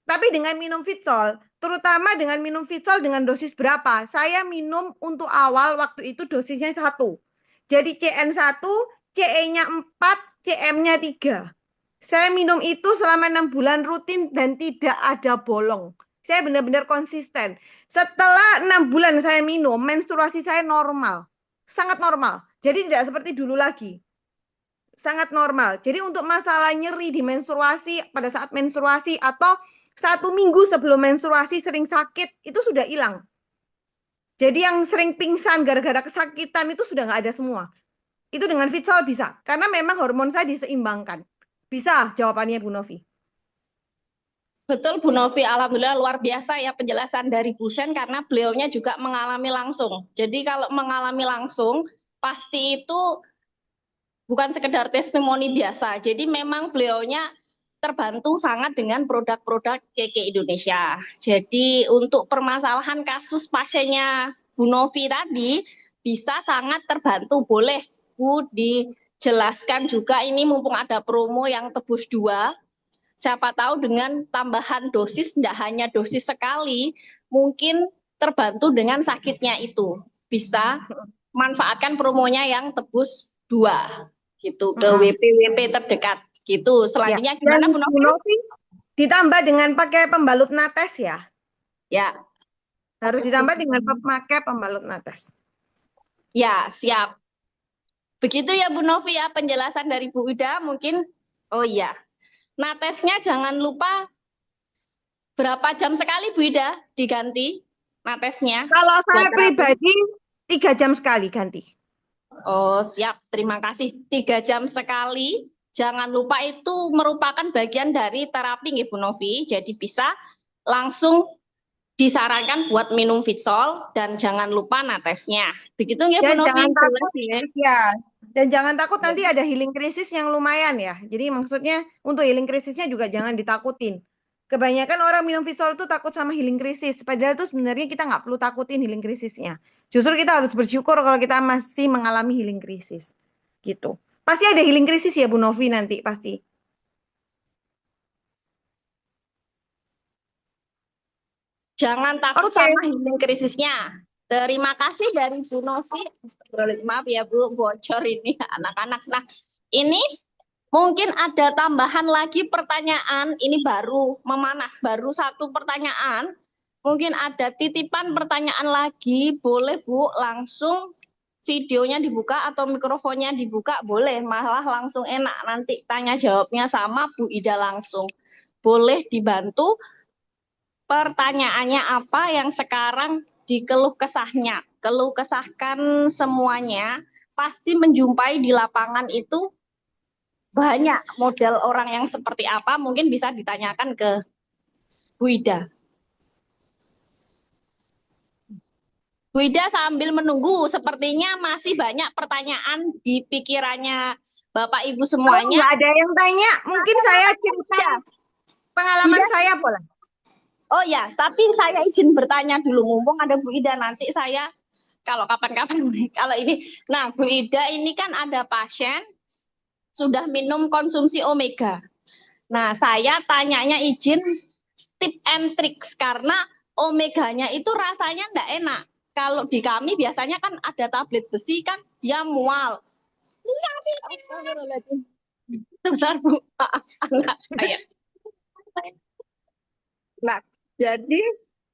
Tapi dengan minum Fitsol, terutama dengan minum Fitsol dengan dosis berapa? Saya minum untuk awal waktu itu dosisnya 1. Jadi CN1, CE-nya 4, CM-nya 3. Saya minum itu selama 6 bulan rutin dan tidak ada bolong. Saya benar-benar konsisten. Setelah 6 bulan saya minum, menstruasi saya normal. Sangat normal. Jadi tidak seperti dulu lagi. Sangat normal. Jadi untuk masalah nyeri di menstruasi, pada saat menstruasi atau 1 minggu sebelum menstruasi sering sakit, itu sudah hilang. Jadi yang sering pingsan gara-gara kesakitan itu sudah nggak ada semua. Itu dengan Fitsol bisa. Karena memang hormon saya diseimbangkan. Bisa jawabannya Bu Novi. Betul Bu Novi, alhamdulillah luar biasa ya penjelasan dari Bu Shen karena beliaunya juga mengalami langsung. Jadi kalau mengalami langsung pasti itu bukan sekedar testimoni biasa. Jadi memang beliaunya terbantu sangat dengan produk-produk KK Indonesia. Jadi untuk permasalahan kasus pasiennya Bu Novi tadi bisa sangat terbantu. Boleh Bu dijelaskan juga ini mumpung ada promo yang tebus 2. Siapa tahu dengan tambahan dosis, tidak hanya dosis sekali, mungkin terbantu dengan sakitnya itu. Bisa manfaatkan promonya yang tebus 2, gitu, ke WP-WP terdekat. Gitu. Selanjutnya Ya. gimana Dan Bu Bu Novi? Novi ditambah dengan pakai pembalut nates ya. Ya, Harus ditambah dengan memakai pembalut nates. ya siap. Begitu ya Bu Novi ya penjelasan dari Bu Ida mungkin. Oh iya, natesnya jangan lupa berapa jam sekali Bu Ida diganti natesnya? Kalau saya Buat terapi. pribadi 3 jam sekali ganti. Oh siap, terima kasih. 3 jam sekali. Jangan lupa itu merupakan bagian dari terapi nggih Bu Novi. Jadi bisa langsung disarankan buat minum Fitsol dan jangan lupa natesnya. Begitu nggih Bu Dan Novi? jangan takut Ya. ya. Dan jangan takut nanti ada healing krisis yang lumayan ya. Jadi maksudnya untuk healing krisisnya juga jangan ditakutin. Kebanyakan orang minum Fitsol itu takut sama healing krisis. Padahal itu sebenarnya kita nggak perlu takutin healing krisisnya. Justru kita harus bersyukur kalau kita masih mengalami healing krisis. Gitu. Pasti ada healing krisis ya Bu Novi nanti pasti. Jangan takut Oke. sama healing krisisnya. Terima kasih dari Bu Novi. Maaf ya Bu, bocor ini anak-anak. Nah, ini mungkin ada tambahan lagi pertanyaan. Ini baru memanas, baru 1 pertanyaan. Mungkin ada titipan pertanyaan lagi. Boleh Bu, langsung videonya dibuka atau mikrofonnya dibuka. Boleh, malah langsung enak. Nanti tanya jawabnya sama Bu Ida langsung. Boleh dibantu. Pertanyaannya apa yang sekarang dikeluh kesahnya? Keluh kesahkan semuanya, pasti menjumpai di lapangan itu banyak model orang yang seperti apa, mungkin bisa ditanyakan ke Bu Ida. Bu Ida sambil menunggu, sepertinya masih banyak pertanyaan di pikirannya Bapak Ibu Kalau semuanya. nggak ada yang tanya, mungkin saya cerita Ya, pengalaman Ida. saya boleh. Oh ya, tapi saya izin bertanya dulu, mumpung ada Bu Ida, nanti saya kalau kapan-kapan, kalau ini. Nah, Bu Ida ini kan ada pasien sudah minum konsumsi omega. Nah, saya tanyanya izin tip and tricks karena omeganya itu rasanya enggak enak. Kalau di kami biasanya kan ada tablet besi kan dia mual. Sebentar Bu, anak saya. Nah, jadi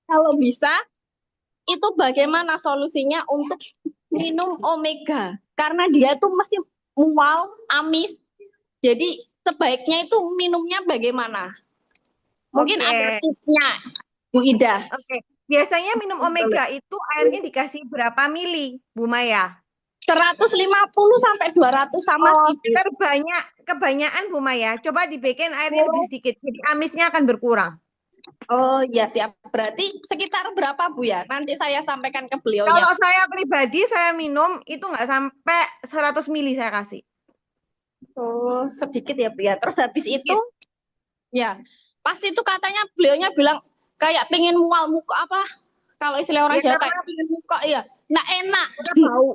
kalau bisa itu bagaimana solusinya untuk minum omega? Karena dia itu mesti mual, amis. Jadi sebaiknya itu minumnya bagaimana? Mungkin Oke. ada tipsnya, Bu Ida. Oke. Biasanya minum omega itu airnya dikasih berapa mili, Bu Maya? 150 sampai 200 sama sedikit. Kebanyakan Bu Maya. Coba dibikin airnya lebih sedikit. Jadi amisnya akan berkurang. Oh ya siap. Berarti sekitar berapa Bu ya? Nanti saya sampaikan ke beliaunya. Kalau saya pribadi, saya minum itu nggak sampai 100 mili saya kasih. Oh sedikit ya Bu ya. Terus habis itu, ya pasti itu katanya beliaunya bilang kayak pengen mual muka apa? Kalau istilah orang Jawa kayak pengen muka ya. Nah enak. Udah bau.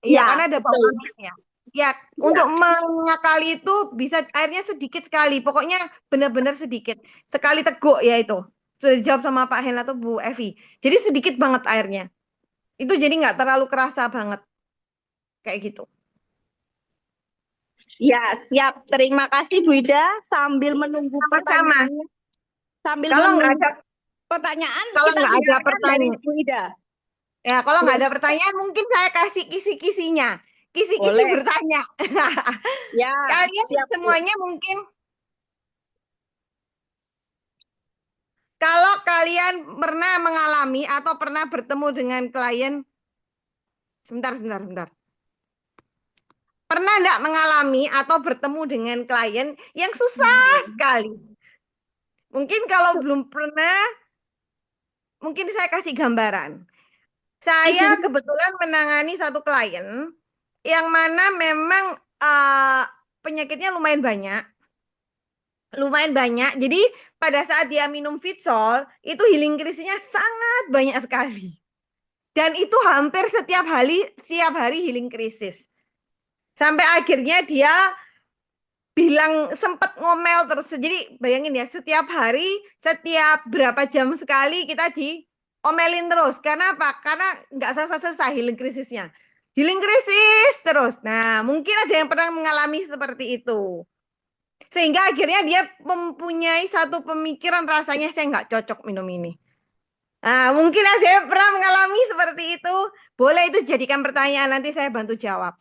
Iya, karena ada bau betul. amisnya. Ya, untuk mengakali itu bisa airnya sedikit sekali. Pokoknya benar-benar sedikit. Sekali teguk ya itu. Sudah dijawab sama Pak Hen atau Bu Evi. Jadi sedikit banget airnya. Itu jadi nggak terlalu kerasa banget. Kayak gitu. Ya, siap. Terima kasih Bu Ida sambil menunggu Sama-sama. pertanyaannya. Sambil Kalau nggak menunggu ada pertanyaan, kalau kita nggak ada dengarkan dari pertanyaan, Bu Ida. ya kalau nggak ada pertanyaan mungkin saya kasih kisi-kisinya. Kisi-kisi Boleh. bertanya. Ya, Kalian siap, Bu. semuanya mungkin kalau kalian pernah mengalami atau pernah bertemu dengan klien, sebentar. Pernah nggak mengalami atau bertemu dengan klien yang susah sekali? Mungkin kalau belum pernah, mungkin saya kasih gambaran. Saya kebetulan menangani satu klien yang mana memang penyakitnya lumayan banyak. Jadi pada saat dia minum Fitsol, itu healing krisisnya sangat banyak sekali. Dan itu hampir setiap hari healing krisis. Sampai akhirnya dia bilang sempat ngomel terus. Jadi bayangin ya, setiap hari, setiap berapa jam sekali kita diomelin terus. Karena apa? Karena nggak selesai healing krisisnya. Healing krisis terus. Nah, mungkin ada yang pernah mengalami seperti itu. Sehingga akhirnya dia mempunyai satu pemikiran rasanya saya nggak cocok minum ini. Nah, mungkin ada yang pernah mengalami seperti itu. Boleh itu jadikan pertanyaan, nanti saya bantu jawab.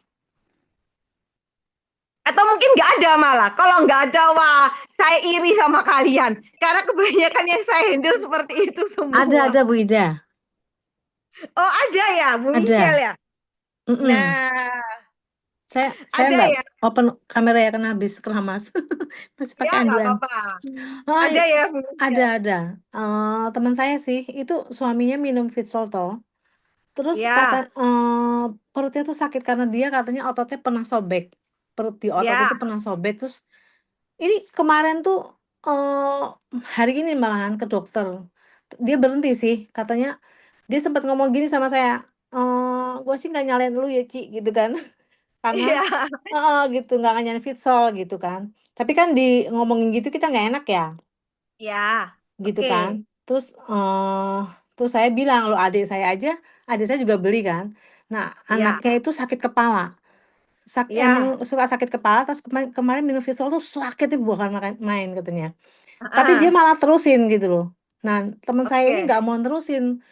Atau mungkin nggak ada malah. Kalau nggak ada, wah, saya iri sama kalian. Karena kebanyakan yang saya handle seperti itu semua. Ada Bu Ida. Oh, ada ya, Bu Ada. Michelle ya? Mm-mm. Nah, Saya ada nggak ya? open kamera ya karena habis keramas. Masih pakai Ya, nggak anjuran. apa-apa. Oh, Ada ya, Bu Michelle? ada. Teman saya sih itu suaminya minum Fitsol toh. Terus Ya, kata perutnya tuh sakit karena dia katanya ototnya pernah sobek. Perut di otot ya, itu pernah sobek. Terus ini kemarin tuh hari ini malahan ke dokter. Dia berhenti sih, katanya dia sempat ngomong gini sama saya. Gue sih nggak nyalain lu ya Ci gitu kan. Karena ya, gitu nggak nyalain Fitsol gitu kan. Tapi kan di ngomongin gitu kita nggak enak ya. ya. Gitu Oke. kan. Terus saya bilang lo adik saya juga beli kan. Nah Ya, anaknya itu sakit kepala, ya. emang suka sakit kepala. Terus kemarin minum Fitsol tuh sakitnya bukan main katanya, tapi dia malah terusin gitu loh. Nah teman saya ini Oke. nggak mau terusin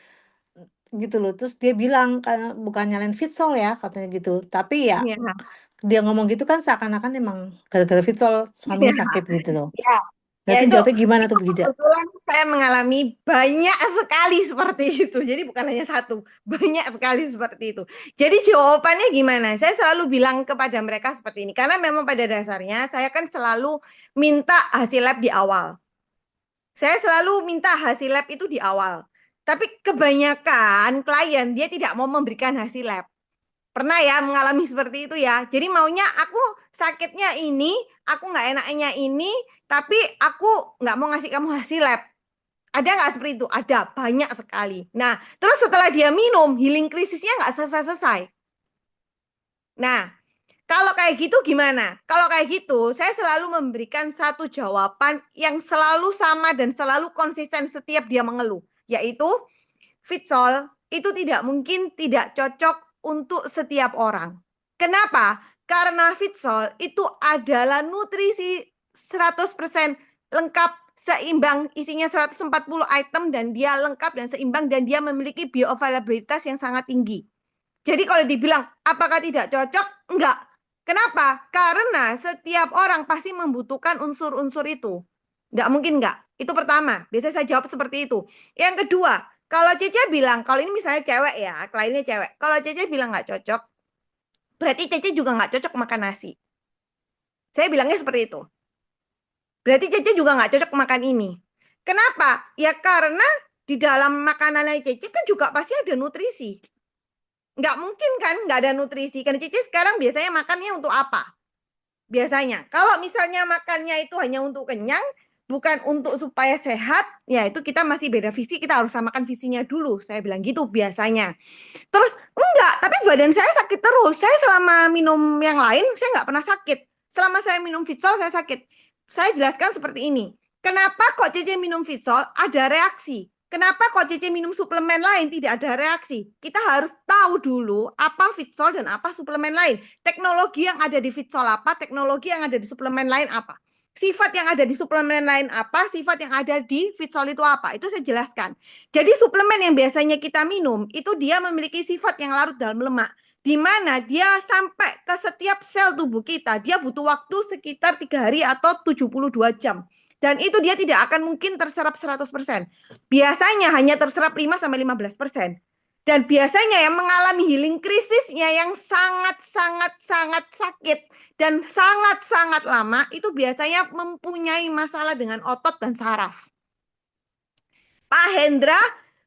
gitu loh. Terus dia bilang bukan nyalain Fitsol ya katanya gitu, tapi ya Ya, dia ngomong gitu kan seakan-akan emang gara-gara Fitsol suaminya sakit gitu loh. ya. Nah Ya itu itu jawabnya gimana tuh Bu Ida? kebetulan saya mengalami banyak sekali seperti itu. Jadi bukan hanya satu, banyak sekali seperti itu. Jadi jawabannya gimana? Saya selalu bilang kepada mereka seperti ini. Karena memang pada dasarnya saya kan selalu minta hasil lab di awal. Saya selalu minta hasil lab itu di awal. Tapi kebanyakan klien dia tidak mau memberikan hasil lab. Pernah ya mengalami seperti itu ya. Jadi maunya aku sakitnya ini, aku nggak enaknya ini, tapi aku nggak mau ngasih kamu hasil lab. Ada nggak seperti itu? Ada, banyak sekali. Nah, terus setelah dia minum, healing krisisnya nggak selesai-selesai. Nah, kalau kayak gitu gimana? Kalau kayak gitu, saya selalu memberikan satu jawaban yang selalu sama dan selalu konsisten setiap dia mengeluh. Yaitu, Fitsol itu tidak mungkin tidak cocok untuk setiap orang. Kenapa? Karena Fitsol itu adalah nutrisi 100% lengkap, seimbang, isinya 140 item dan dia lengkap dan seimbang dan dia memiliki bioavailabilitas yang sangat tinggi. Jadi kalau dibilang apakah tidak cocok? Enggak. Kenapa? Karena setiap orang pasti membutuhkan unsur-unsur itu. Enggak mungkin enggak. Itu pertama. Biasanya saya jawab seperti itu. Yang kedua, kalau Cece bilang, kalau ini misalnya cewek ya, kliennya cewek. Kalau Cece bilang nggak cocok, berarti Cece juga nggak cocok makan nasi. Saya bilangnya seperti itu. Berarti Cece juga nggak cocok makan ini. Kenapa? Ya karena di dalam makanannya Cece kan juga pasti ada nutrisi. Nggak mungkin kan nggak ada nutrisi. Karena Cece sekarang biasanya makannya untuk apa? Biasanya. Kalau misalnya makannya itu hanya untuk kenyang, bukan untuk supaya sehat, ya itu kita masih beda visi, kita harus samakan visinya dulu. Saya bilang gitu biasanya. Terus, enggak, tapi badan saya sakit terus. Saya selama minum yang lain, saya nggak pernah sakit. Selama saya minum Fitsol, saya sakit. Saya jelaskan seperti ini. Kenapa kok Cece minum Fitsol ada reaksi? Kenapa kok Cece minum suplemen lain tidak ada reaksi? Kita harus tahu dulu apa Fitsol dan apa suplemen lain. Teknologi yang ada di Fitsol apa, teknologi yang ada di suplemen lain apa. Sifat yang ada di suplemen lain apa, sifat yang ada di Fitsol itu apa. Itu saya jelaskan. Jadi suplemen yang biasanya kita minum, itu dia memiliki sifat yang larut dalam lemak. Di mana dia sampai ke setiap sel tubuh kita, dia butuh waktu sekitar 3 hari atau 72 jam. Dan itu dia tidak akan mungkin terserap 100%. Biasanya hanya terserap 5-15%. Dan biasanya yang mengalami healing krisisnya yang sangat-sangat sakit dan sangat-sangat lama, itu biasanya mempunyai masalah dengan otot dan saraf. Pak Hendra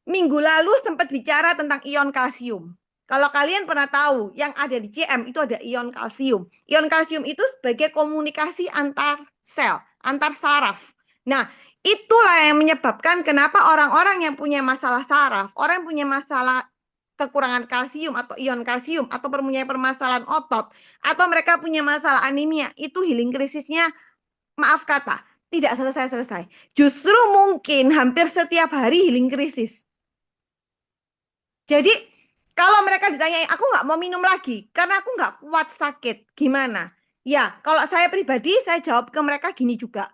minggu lalu sempat bicara tentang ion kalsium. Kalau kalian pernah tahu, yang ada di CM itu ada ion kalsium. Ion kalsium itu sebagai komunikasi antar sel, antar saraf. Nah, itulah yang menyebabkan kenapa orang-orang yang punya masalah saraf, orang yang punya masalah kekurangan kalsium atau ion kalsium, atau mempunyai permasalahan otot, atau mereka punya masalah anemia, itu healing krisisnya, maaf kata, tidak selesai-selesai. Justru mungkin hampir setiap hari healing krisis. Jadi, kalau mereka ditanyai, aku nggak mau minum lagi, karena aku nggak kuat sakit. Gimana? Ya, kalau saya pribadi, saya jawab ke mereka gini juga.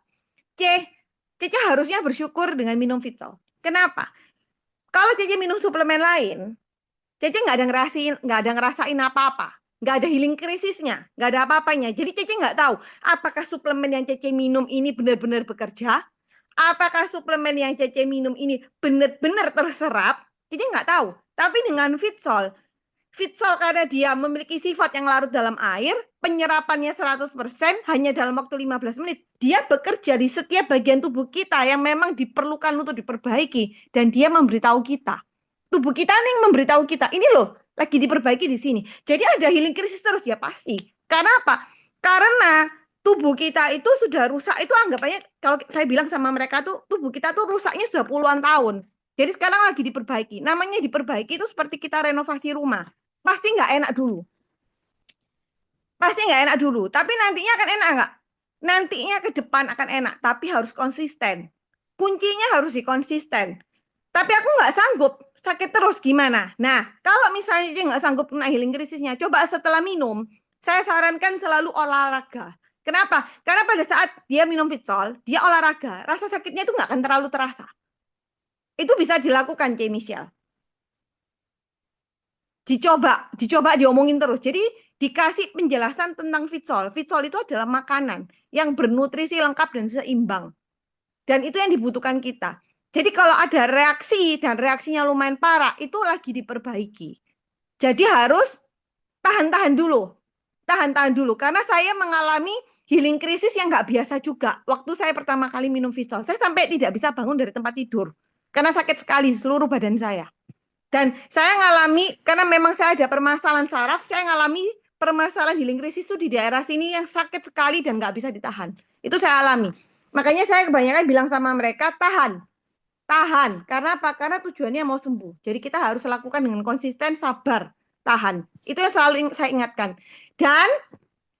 Cece harusnya bersyukur dengan minum Fitsol. Kenapa? Kalau Cece minum suplemen lain, Cece nggak ada ngerasain apa-apa. Nggak ada healing krisisnya, nggak ada apa-apanya. Jadi Cece nggak tahu apakah suplemen yang Cece minum ini benar-benar bekerja, apakah suplemen yang Cece minum ini benar-benar terserap. Cece nggak tahu. Tapi dengan Fitsol karena dia memiliki sifat yang larut dalam air, penyerapannya 100% hanya dalam waktu 15 menit. Dia bekerja di setiap bagian tubuh kita yang memang diperlukan untuk diperbaiki. Dan dia memberitahu kita. Tubuh kita nih memberitahu kita, ini loh, lagi diperbaiki di sini. Jadi ada healing krisis terus, ya pasti. Karena apa? Karena tubuh kita itu sudah rusak, itu anggapannya, kalau saya bilang sama mereka tuh, tubuh kita tuh rusaknya sudah puluhan tahun. Jadi sekarang lagi diperbaiki. Namanya diperbaiki itu seperti kita renovasi rumah. Pasti nggak enak dulu. Pasti nggak enak dulu. Tapi nantinya akan enak nggak? Nantinya ke depan akan enak. Tapi harus konsisten. Kuncinya harus konsisten. Tapi aku nggak sanggup. Sakit terus gimana? Nah, kalau misalnya dia nggak sanggup kena healing krisisnya, coba setelah minum, saya sarankan selalu olahraga. Kenapa? Karena pada saat dia minum Fitsol, dia olahraga. Rasa sakitnya itu nggak akan terlalu terasa. Itu bisa dilakukan, C. Michelle. Dicoba diomongin terus. Jadi dikasih penjelasan tentang Fitsol. Fitsol itu adalah makanan yang bernutrisi lengkap dan seimbang. Dan itu yang dibutuhkan kita. Jadi kalau ada reaksi dan reaksinya lumayan parah, itu lagi diperbaiki. Jadi harus tahan-tahan dulu. Tahan-tahan dulu. Karena saya mengalami healing krisis yang nggak biasa juga. Waktu saya pertama kali minum Vitsol, saya sampai tidak bisa bangun dari tempat tidur karena sakit sekali seluruh badan saya. Dan saya ngalami, karena memang saya ada permasalahan saraf, saya ngalami permasalahan healing krisis itu di daerah sini yang sakit sekali dan nggak bisa ditahan. Itu saya alami. Makanya saya kebanyakan bilang sama mereka, tahan. Karena apa? Karena tujuannya mau sembuh. Jadi kita harus lakukan dengan konsisten, sabar, tahan. Itu yang selalu saya ingatkan. Dan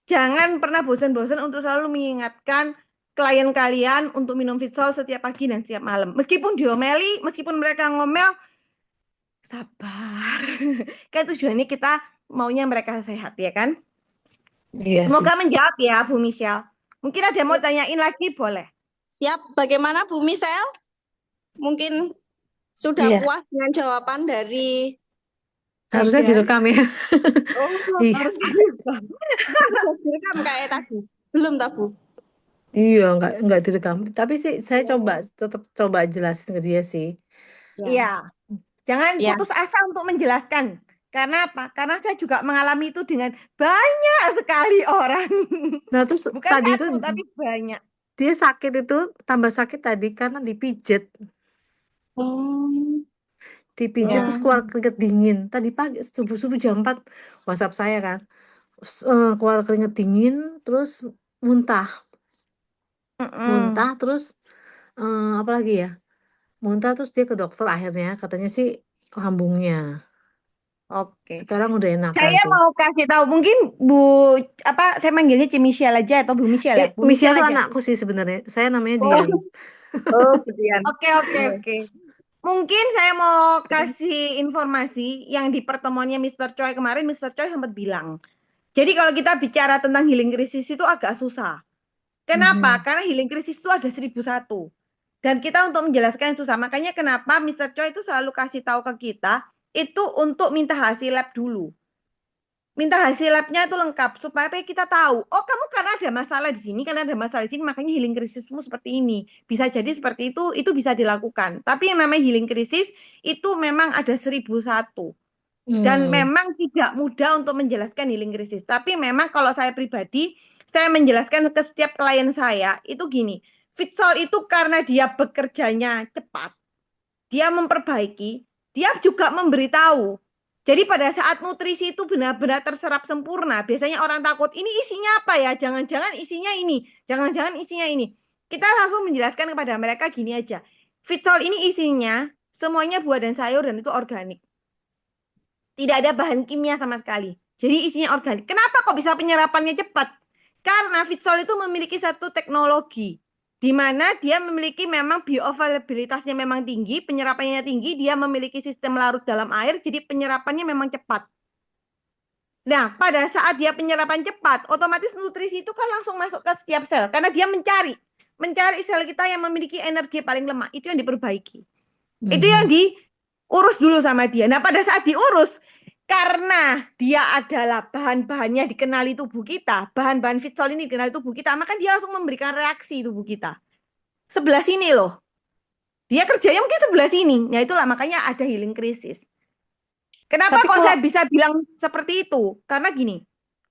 jangan pernah bosan-bosan untuk selalu mengingatkan klien kalian untuk minum Vitsol setiap pagi dan setiap malam. Meskipun diomeli, meskipun mereka ngomel, sabar. Kan tujuannya kita maunya mereka sehat, ya kan? Iya sih. Semoga menjawab ya, Bu Michelle. Mungkin ada yang mau tanyain lagi, boleh. Siap, bagaimana Bu Michelle? Mungkin sudah Iya. puas dengan jawaban dari Harusnya Bagian. direkam ya. Oh, Iya. harus direkam. bisa direkam kayak tadi. Belum tak Bu? Iya, nggak direkam. Tapi sih saya Oh. tetap coba jelasin ke dia sih. Iya. Jangan Ya. putus asa untuk menjelaskan. Karena apa? Karena saya juga mengalami itu dengan banyak sekali orang. Nah, terus Bukan tadi satu, itu tapi banyak. dia sakit itu tambah sakit tadi karena dipijet. Dipijet terus keluar keringet dingin. Tadi pagi subuh-subuh jam 4 WhatsApp saya kan. Keluar keringet dingin terus muntah. Muntah terus apa lagi ya? Muntah terus dia ke dokter akhirnya katanya sih lambungnya. Oke. Sekarang udah enakan Saya sih. mau kasih tahu, mungkin saya manggilnya Michelle aja atau Bu Michelle ya? Bu Michelle Michelle tuh aja. anakku sih sebenarnya. Saya namanya Oh, Dian. Oke. Mungkin saya mau kasih informasi yang di pertemuannya Mr. Choi kemarin, Mr. Choi sempat bilang. Jadi kalau kita bicara tentang healing krisis itu agak susah. Kenapa? Karena healing krisis itu ada 1001. Dan kita untuk menjelaskan susah. Makanya kenapa Mr. Choi itu selalu kasih tahu ke kita, itu untuk minta hasil lab dulu. Minta hasil labnya itu lengkap supaya kita tahu, oh kamu karena ada masalah di sini, makanya healing krisismu seperti ini. Bisa jadi seperti itu bisa dilakukan. Tapi yang namanya healing krisis itu memang ada 1001. Dan memang tidak mudah untuk menjelaskan healing krisis. Tapi memang kalau saya pribadi, saya menjelaskan ke setiap klien saya, itu gini, Vitsol itu karena dia bekerjanya cepat, dia memperbaiki, dia juga memberitahu. Jadi pada saat nutrisi itu benar-benar terserap sempurna, biasanya orang takut, ini isinya apa ya? Jangan-jangan isinya ini, jangan-jangan isinya ini. Kita langsung menjelaskan kepada mereka gini aja, Vitsol ini isinya semuanya buah dan sayur dan itu organik. Tidak ada bahan kimia sama sekali. Jadi isinya organik. Kenapa kok bisa penyerapannya cepat? Karena Vitsol itu memiliki satu teknologi di mana dia memiliki memang bioavailabilitasnya memang tinggi, penyerapannya tinggi, dia memiliki sistem larut dalam air, jadi penyerapannya memang cepat. Nah, pada saat dia penyerapan cepat, otomatis nutrisi itu kan langsung masuk ke setiap sel, karena dia mencari sel kita yang memiliki energi paling lemah, itu yang diperbaiki. Itu yang diurus dulu sama dia. Nah, pada saat diurus, karena dia adalah bahan-bahannya dikenali tubuh kita, bahan-bahan Vitsol ini dikenali tubuh kita, maka dia langsung memberikan reaksi tubuh kita. Sebelah sini loh. Dia kerjanya mungkin sebelah sini. Nah, itulah makanya ada healing krisis. Kenapa kok saya bisa bilang seperti itu? Karena gini,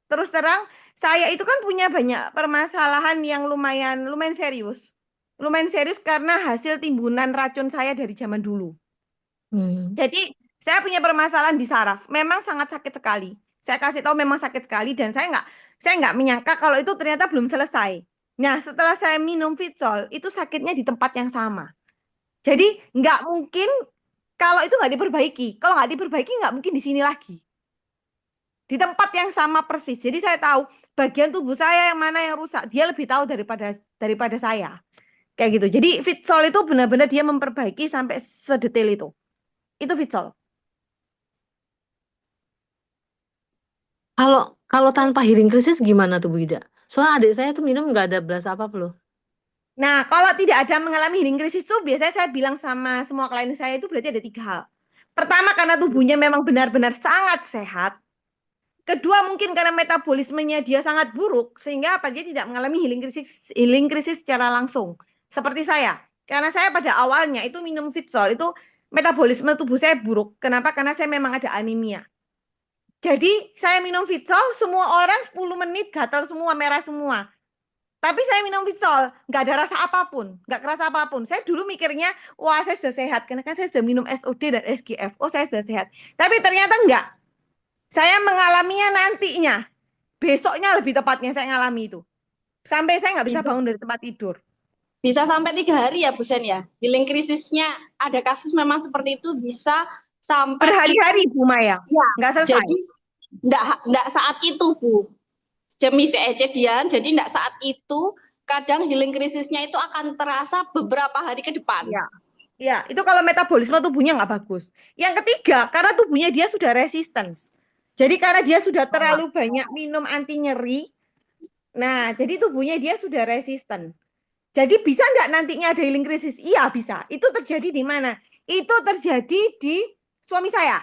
terus terang, saya itu kan punya banyak permasalahan yang lumayan serius. Lumayan serius karena hasil timbunan racun saya dari zaman dulu. Jadi saya punya permasalahan di saraf, memang sangat sakit sekali. Saya kasih tahu memang sakit sekali dan saya nggak menyangka kalau itu ternyata belum selesai. Nah, setelah saya minum Vitsol, itu sakitnya di tempat yang sama. Jadi nggak mungkin kalau itu nggak diperbaiki. Kalau nggak diperbaiki nggak mungkin di sini lagi. Di tempat yang sama persis. Jadi saya tahu bagian tubuh saya yang mana yang rusak. Dia lebih tahu daripada saya. Kayak gitu. Jadi Vitsol itu benar-benar dia memperbaiki sampai sedetail itu. Itu Vitsol. Kalau tanpa healing krisis gimana tuh Bu Ida? Soalnya adik saya tuh minum nggak ada beras apa-apa loh. Nah, kalau tidak ada mengalami healing krisis tuh biasanya saya bilang sama semua klien saya itu berarti ada 3 hal. Pertama, karena tubuhnya memang benar-benar sangat sehat. Kedua, mungkin karena metabolismenya dia sangat buruk sehingga apa dia tidak mengalami healing krisis secara langsung. Seperti saya. Karena saya pada awalnya itu minum Vitsol itu metabolisme tubuh saya buruk. Kenapa? Karena saya memang ada anemia. Jadi saya minum Vitsol, semua orang 10 menit gatal semua, merah semua. Tapi saya minum Vitsol, nggak ada rasa apapun, nggak kerasa apapun. Saya dulu mikirnya, wah saya sudah sehat, karena kan saya sudah minum SOD dan SGF. Oh saya sudah sehat. Tapi ternyata enggak. Saya mengalaminya nantinya. Besoknya lebih tepatnya saya ngalami itu. Sampai saya nggak bisa Bisa, bangun dari tempat tidur. bisa sampai 3 hari ya Bu Sen ya. Healing krisisnya ada kasus memang seperti itu bisa sampai Berhari-hari Bu Maya, ya. nggak selesai. Jadi enggak saat itu Bu. Demi seejedian, jadi enggak saat itu. Kadang healing krisisnya itu akan terasa beberapa hari ke depan. Ya. Ya, itu kalau metabolisme tubuhnya nggak bagus. Yang ketiga, karena tubuhnya dia sudah resistance. Jadi karena dia sudah terlalu banyak minum anti nyeri, nah jadi tubuhnya dia sudah resisten. Jadi bisa nggak nantinya ada healing krisis? Iya bisa. Itu terjadi di mana? Itu terjadi di suami saya.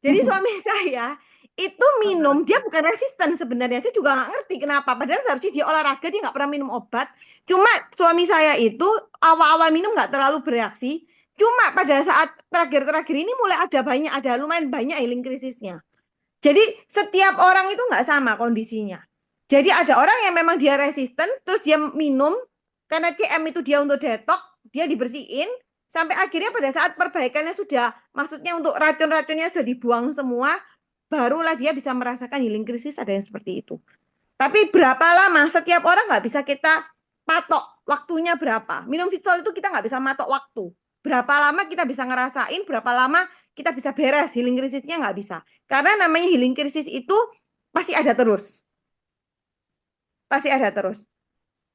Jadi suami saya itu minum, dia bukan resisten sebenarnya. Saya juga nggak ngerti kenapa. Padahal seharusnya dia olahraga, dia nggak pernah minum obat. Cuma suami saya itu awal-awal minum nggak terlalu bereaksi. Cuma pada saat terakhir-terakhir ini mulai ada lumayan banyak healing krisisnya. Jadi setiap orang itu nggak sama kondisinya. Jadi ada orang yang memang dia resisten, terus dia minum, karena CM itu dia untuk detox, dia dibersihin, sampai akhirnya pada saat perbaikannya sudah, maksudnya untuk racun-racunnya sudah dibuang semua, barulah dia bisa merasakan healing krisis, ada yang seperti itu. Tapi berapa lama? Setiap orang nggak bisa kita patok waktunya berapa. Minum Vitsol itu kita nggak bisa matok waktu. Berapa lama kita bisa ngerasain, berapa lama kita bisa beres. Healing krisisnya nggak bisa. Karena namanya healing krisis itu pasti ada terus. Pasti ada terus.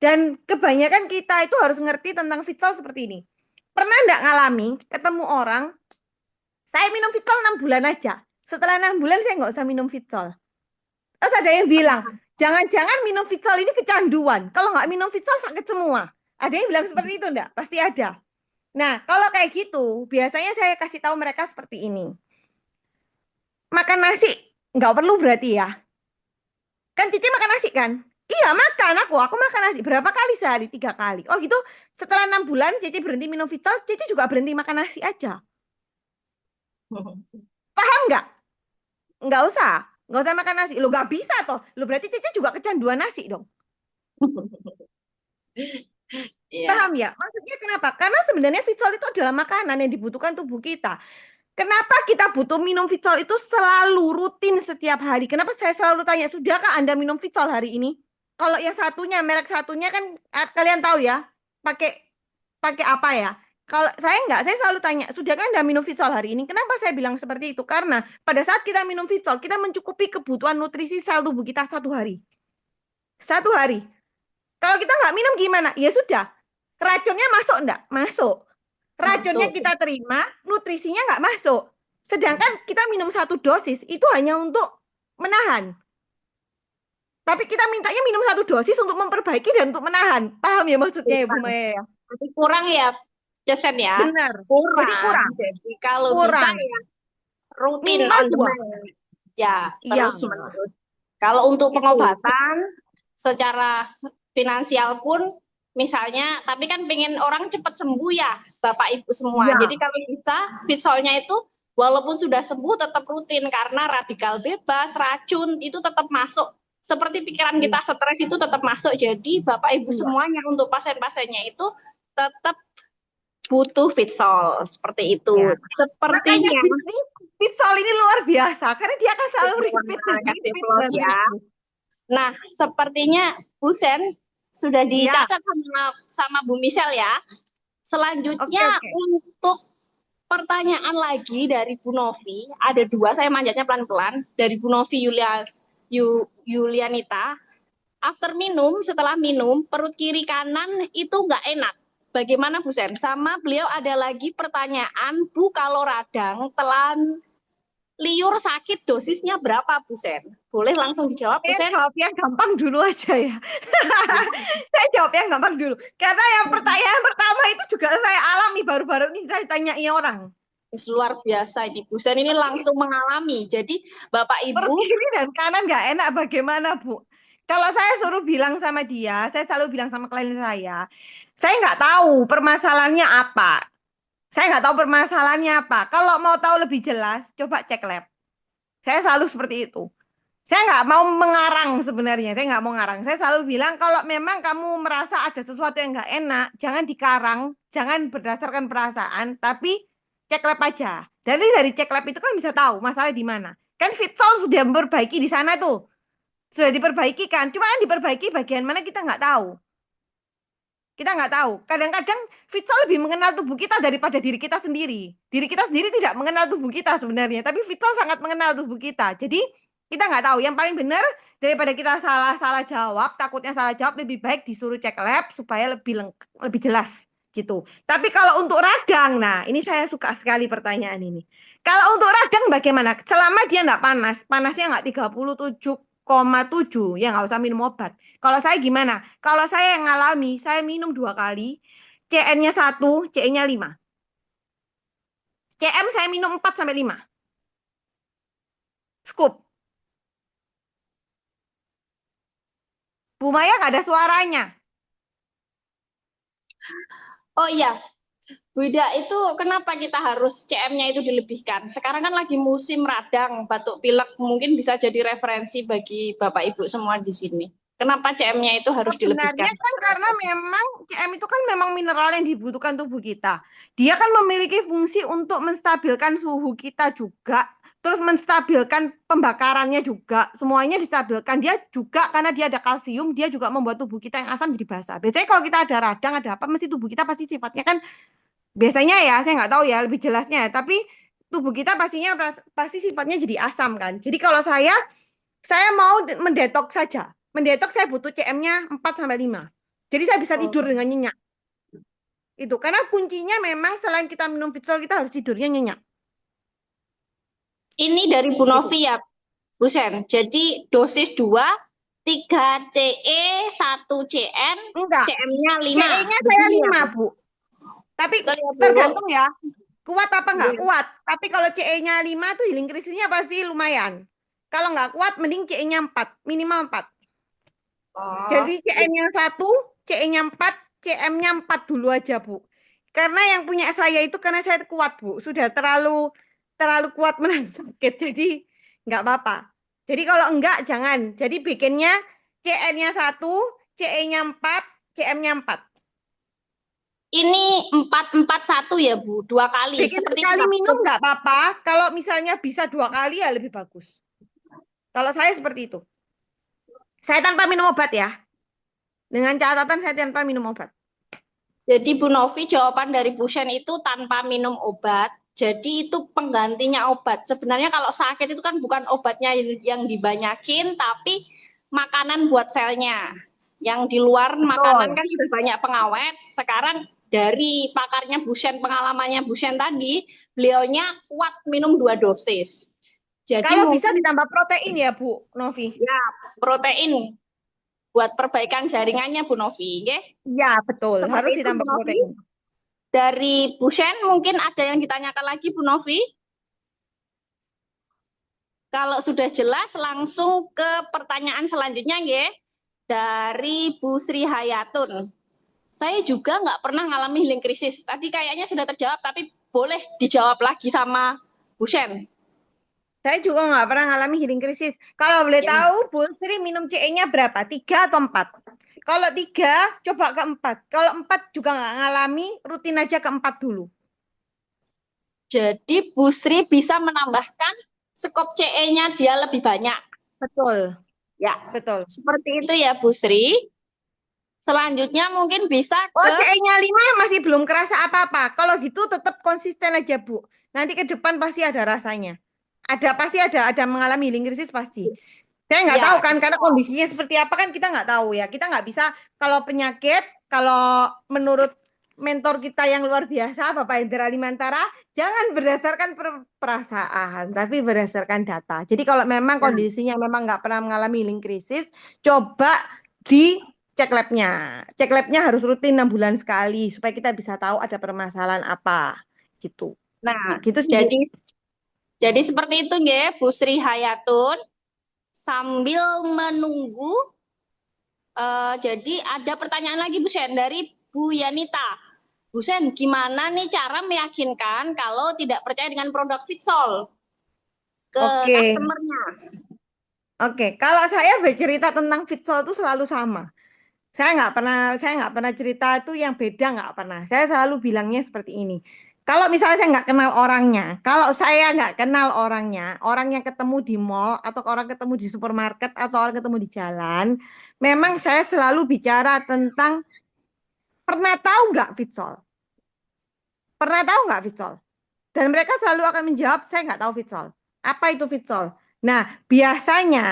Dan kebanyakan kita itu harus ngerti tentang Vitsol seperti ini. Pernah nggak ngalami ketemu orang, saya minum Vitsol 6 bulan aja. Setelah 6 bulan saya nggak usah minum Vitsol. Terus ada yang bilang, jangan-jangan minum Vitsol ini kecanduan. Kalau nggak minum Vitsol sakit semua. Ada yang bilang seperti itu enggak? Pasti ada. Nah, kalau kayak gitu, biasanya saya kasih tahu mereka seperti ini. Makan nasi nggak perlu berarti ya. Kan Cici makan nasi kan? Iya makan aku makan nasi. Berapa kali sehari? 3 kali. Oh gitu, setelah 6 bulan Cici berhenti minum Vitsol, Cici juga berhenti makan nasi aja. Paham nggak? Nggak usah makan nasi. Lo nggak bisa toh. Lo berarti Cici juga kecanduan nasi dong. Iya. Paham ya? Maksudnya kenapa? Karena sebenarnya Vitsol itu adalah makanan yang dibutuhkan tubuh kita. Kenapa kita butuh minum Vitsol itu selalu rutin setiap hari? Kenapa saya selalu tanya, sudahkah Anda minum Vitsol hari ini? Kalau yang satunya, merek satunya kan kalian tahu ya, pakai apa ya? Kalau saya enggak, saya selalu tanya, sudahkah Anda minum Vitsol hari ini? Kenapa saya bilang seperti itu? Karena pada saat kita minum Vitsol, kita mencukupi kebutuhan nutrisi sel tubuh kita 1 hari. 1 hari. Kalau kita nggak minum gimana? Ya sudah, racunnya masuk enggak? Masuk. Racunnya Masuk. kita terima, nutrisinya nggak masuk. Sedangkan kita minum 1 dosis, itu hanya untuk menahan. Tapi kita mintanya minum 1 dosis untuk memperbaiki dan untuk menahan. Paham ya maksudnya ya Bu Maya? Tapi kurang ya, Cesen ya. Benar. Kurang. Jadi kurang. Jadi kalau Kurang. bisa ya rutin Minimal on 2. demand. Ya, Iya. terus menerus. Kalau untuk Gitu. pengobatan secara finansial pun misalnya, tapi kan pengen orang cepat sembuh ya, Bapak Ibu semua. Ya. Jadi kalau bisa Vitsolnya itu walaupun sudah sembuh tetap rutin karena radikal bebas, racun itu tetap masuk. Seperti pikiran kita stres itu tetap masuk. Jadi Bapak Ibu semuanya untuk pasien-pasiennya itu tetap butuh Vitsol seperti itu. Ya. Sepertinya Makanya Vitsol ini luar biasa karena dia akan selalu repeat ya. Nah, sepertinya Bu Sen sudah dicatat sama Bu Michelle ya. Selanjutnya untuk pertanyaan lagi dari Bu Novi, ada 2, saya manjatnya pelan-pelan. Dari Bu Novi Yulianita, setelah minum, perut kiri kanan itu nggak enak. Bagaimana Bu Sen? Sama beliau ada lagi pertanyaan, Bu, kalau radang, telan, liur, sakit, dosisnya berapa Bu Sen? Boleh langsung dijawab Bu Sen? Saya jawab yang gampang dulu aja ya. Saya jawab yang gampang dulu. Karena yang pertanyaan pertama itu juga saya alami baru-baru ini saya tanyai orang. Luar biasa ini Bu Sen ini langsung mengalami. Jadi Bapak Ibu perut kiri dan kanan nggak enak bagaimana Bu? Kalau saya suruh bilang sama dia, saya selalu bilang sama klien saya nggak tahu permasalahannya apa. Saya nggak tahu permasalahannya apa. Kalau mau tahu lebih jelas, coba cek lab. Saya selalu seperti itu. Saya nggak mau mengarang sebenarnya, saya nggak mau ngarang. Saya selalu bilang kalau memang kamu merasa ada sesuatu yang nggak enak, jangan dikarang, jangan berdasarkan perasaan, tapi cek lab aja. Dari cek lab itu kan bisa tahu masalah di mana. Kan Fitsol sudah memperbaiki di sana tuh, sudah diperbaiki kan. Cuma kan diperbaiki bagian mana kita nggak tahu. Kita nggak tahu. Kadang-kadang Fitsol lebih mengenal tubuh kita daripada diri kita sendiri. Diri kita sendiri tidak mengenal tubuh kita sebenarnya, tapi Fitsol sangat mengenal tubuh kita. Jadi kita nggak tahu. Yang paling benar daripada kita salah jawab, takutnya salah jawab, lebih baik disuruh cek lab supaya lebih jelas gitu. Tapi kalau untuk radang, nah ini saya suka sekali pertanyaan ini. Kalau untuk radang bagaimana? Selama dia nggak panas, panasnya nggak 37,7, ya nggak usah minum obat. Kalau saya gimana? Kalau saya yang ngalami, saya minum 2 kali, CN-nya 1, CE-nya 5. CM saya minum 4-5 scoop. Bu Maya nggak ada suaranya. Oh iya, Bu Ida, itu kenapa kita harus CM-nya itu dilebihkan? Sekarang kan lagi musim radang, batuk pilek, mungkin bisa jadi referensi bagi Bapak Ibu semua di sini. Kenapa CM-nya itu harus dilebihkan? Sebenarnya kan karena memang CM itu kan memang mineral yang dibutuhkan tubuh kita. Dia kan memiliki fungsi untuk menstabilkan suhu kita juga, terus menstabilkan pembakarannya juga. Semuanya distabilkan. Dia juga karena dia ada kalsium, dia juga membuat tubuh kita yang asam jadi basah. Biasanya kalau kita ada radang, ada apa, mesti tubuh kita pasti sifatnya kan biasanya ya, saya nggak tahu ya lebih jelasnya, tapi tubuh kita pastinya pasti sifatnya jadi asam kan. Jadi kalau saya mau mendetoks saja. Mendetoks saya butuh CM-nya 4-5. Jadi saya bisa tidur dengan nyenyak. Itu karena kuncinya memang selain kita minum Fitsol, kita harus tidurnya nyenyak. Ini dari Bu Novi ya, Bu Sen. Jadi dosis 2, 3 CE, 1 CN, Enggak. CM-nya 5. CE-nya saya 5, Bu. Tapi tergantung ya. Kuat apa enggak? Kuat. Tapi kalau CE-nya 5 tuh healing krisisnya pasti lumayan. Kalau nggak kuat, mending CE-nya 4. Minimal 4. Jadi CN-nya 1, CE-nya 4, CM-nya 4 dulu aja, Bu. Karena yang punya saya itu karena saya kuat, Bu. Sudah terlalu kuat menahan sakit. Jadi nggak apa-apa. Jadi kalau enggak, jangan. Jadi bikinnya CN-nya 1, CE-nya 4, CM-nya 4. Ini 4-4-1 ya, Bu? 2 kali. Bikin Seperti sekali minum nggak apa-apa. Kalau misalnya bisa 2 kali ya lebih bagus. Kalau saya seperti itu. Saya tanpa minum obat ya. Dengan catatan saya tanpa minum obat. Jadi Bu Novi, jawaban dari Bu Shen itu tanpa minum obat. Jadi itu penggantinya obat. Sebenarnya kalau sakit itu kan bukan obatnya yang dibanyakin, tapi makanan buat selnya. Yang di luar makanan kan sudah banyak pengawet. Sekarang dari pakarnya Bu Shen, pengalamannya Bu Shen tadi, beliaunya kuat minum 2 dosis. Jadi kalau bisa ditambah protein ya Bu Novi. Ya, protein buat perbaikan jaringannya Bu Novi, ya? Ya betul, Seperti harus itu, ditambah Bu Novi. protein. Dari Bu Shen mungkin ada yang ditanyakan lagi Bu Novi? Kalau sudah jelas langsung ke pertanyaan selanjutnya, ya. Dari Bu Sri Hayatun. Saya juga nggak pernah ngalami healing krisis. Tadi kayaknya sudah terjawab, tapi boleh dijawab lagi sama Bu Shen. Saya juga nggak pernah ngalami healing krisis. Kalau boleh tahu, Bu Sri minum CE-nya berapa? 3 atau 4? Kalau 3, coba ke 4. Kalau 4 juga nggak ngalami, rutin aja ke 4 dulu. Jadi Bu Sri bisa menambahkan skop CE-nya dia lebih banyak. Betul. Ya, betul. Seperti itu ya Bu Sri. Selanjutnya mungkin bisa ke... CE-nya 5 masih belum kerasa apa-apa. Kalau gitu tetap konsisten aja, Bu. Nanti ke depan pasti ada rasanya. Pasti ada mengalami healing krisis pasti. Saya nggak tahu kan, karena kondisinya seperti apa kan kita nggak tahu ya. Kita nggak bisa, kalau penyakit, kalau menurut mentor kita yang luar biasa, Bapak Hendra Limantara, jangan berdasarkan perasaan, tapi berdasarkan data. Jadi kalau memang kondisinya memang nggak pernah mengalami healing krisis, coba cek labnya. Cek labnya harus rutin 6 bulan sekali, supaya kita bisa tahu ada permasalahan apa. Gitu. Nah, gitu sih. Jadi seperti itu ya, Bu Sri Hayatun. Sambil menunggu, jadi ada pertanyaan lagi Bu Sen dari Bu Yanita. Bu Sen, gimana nih cara meyakinkan kalau tidak percaya dengan produk Fitsol ke customer-nya? Oke, kalau saya bercerita tentang Fitsol itu selalu sama. Saya nggak pernah cerita itu yang beda, nggak pernah. Saya selalu bilangnya seperti ini. Kalau misalnya saya nggak kenal orangnya, kalau saya nggak kenal orangnya, orang yang ketemu di mall atau orang ketemu di supermarket atau orang ketemu di jalan, memang saya selalu bicara tentang pernah tahu nggak Fitsol? Pernah tahu nggak Fitsol? Dan mereka selalu akan menjawab, saya nggak tahu Fitsol. Apa itu Fitsol? Nah, biasanya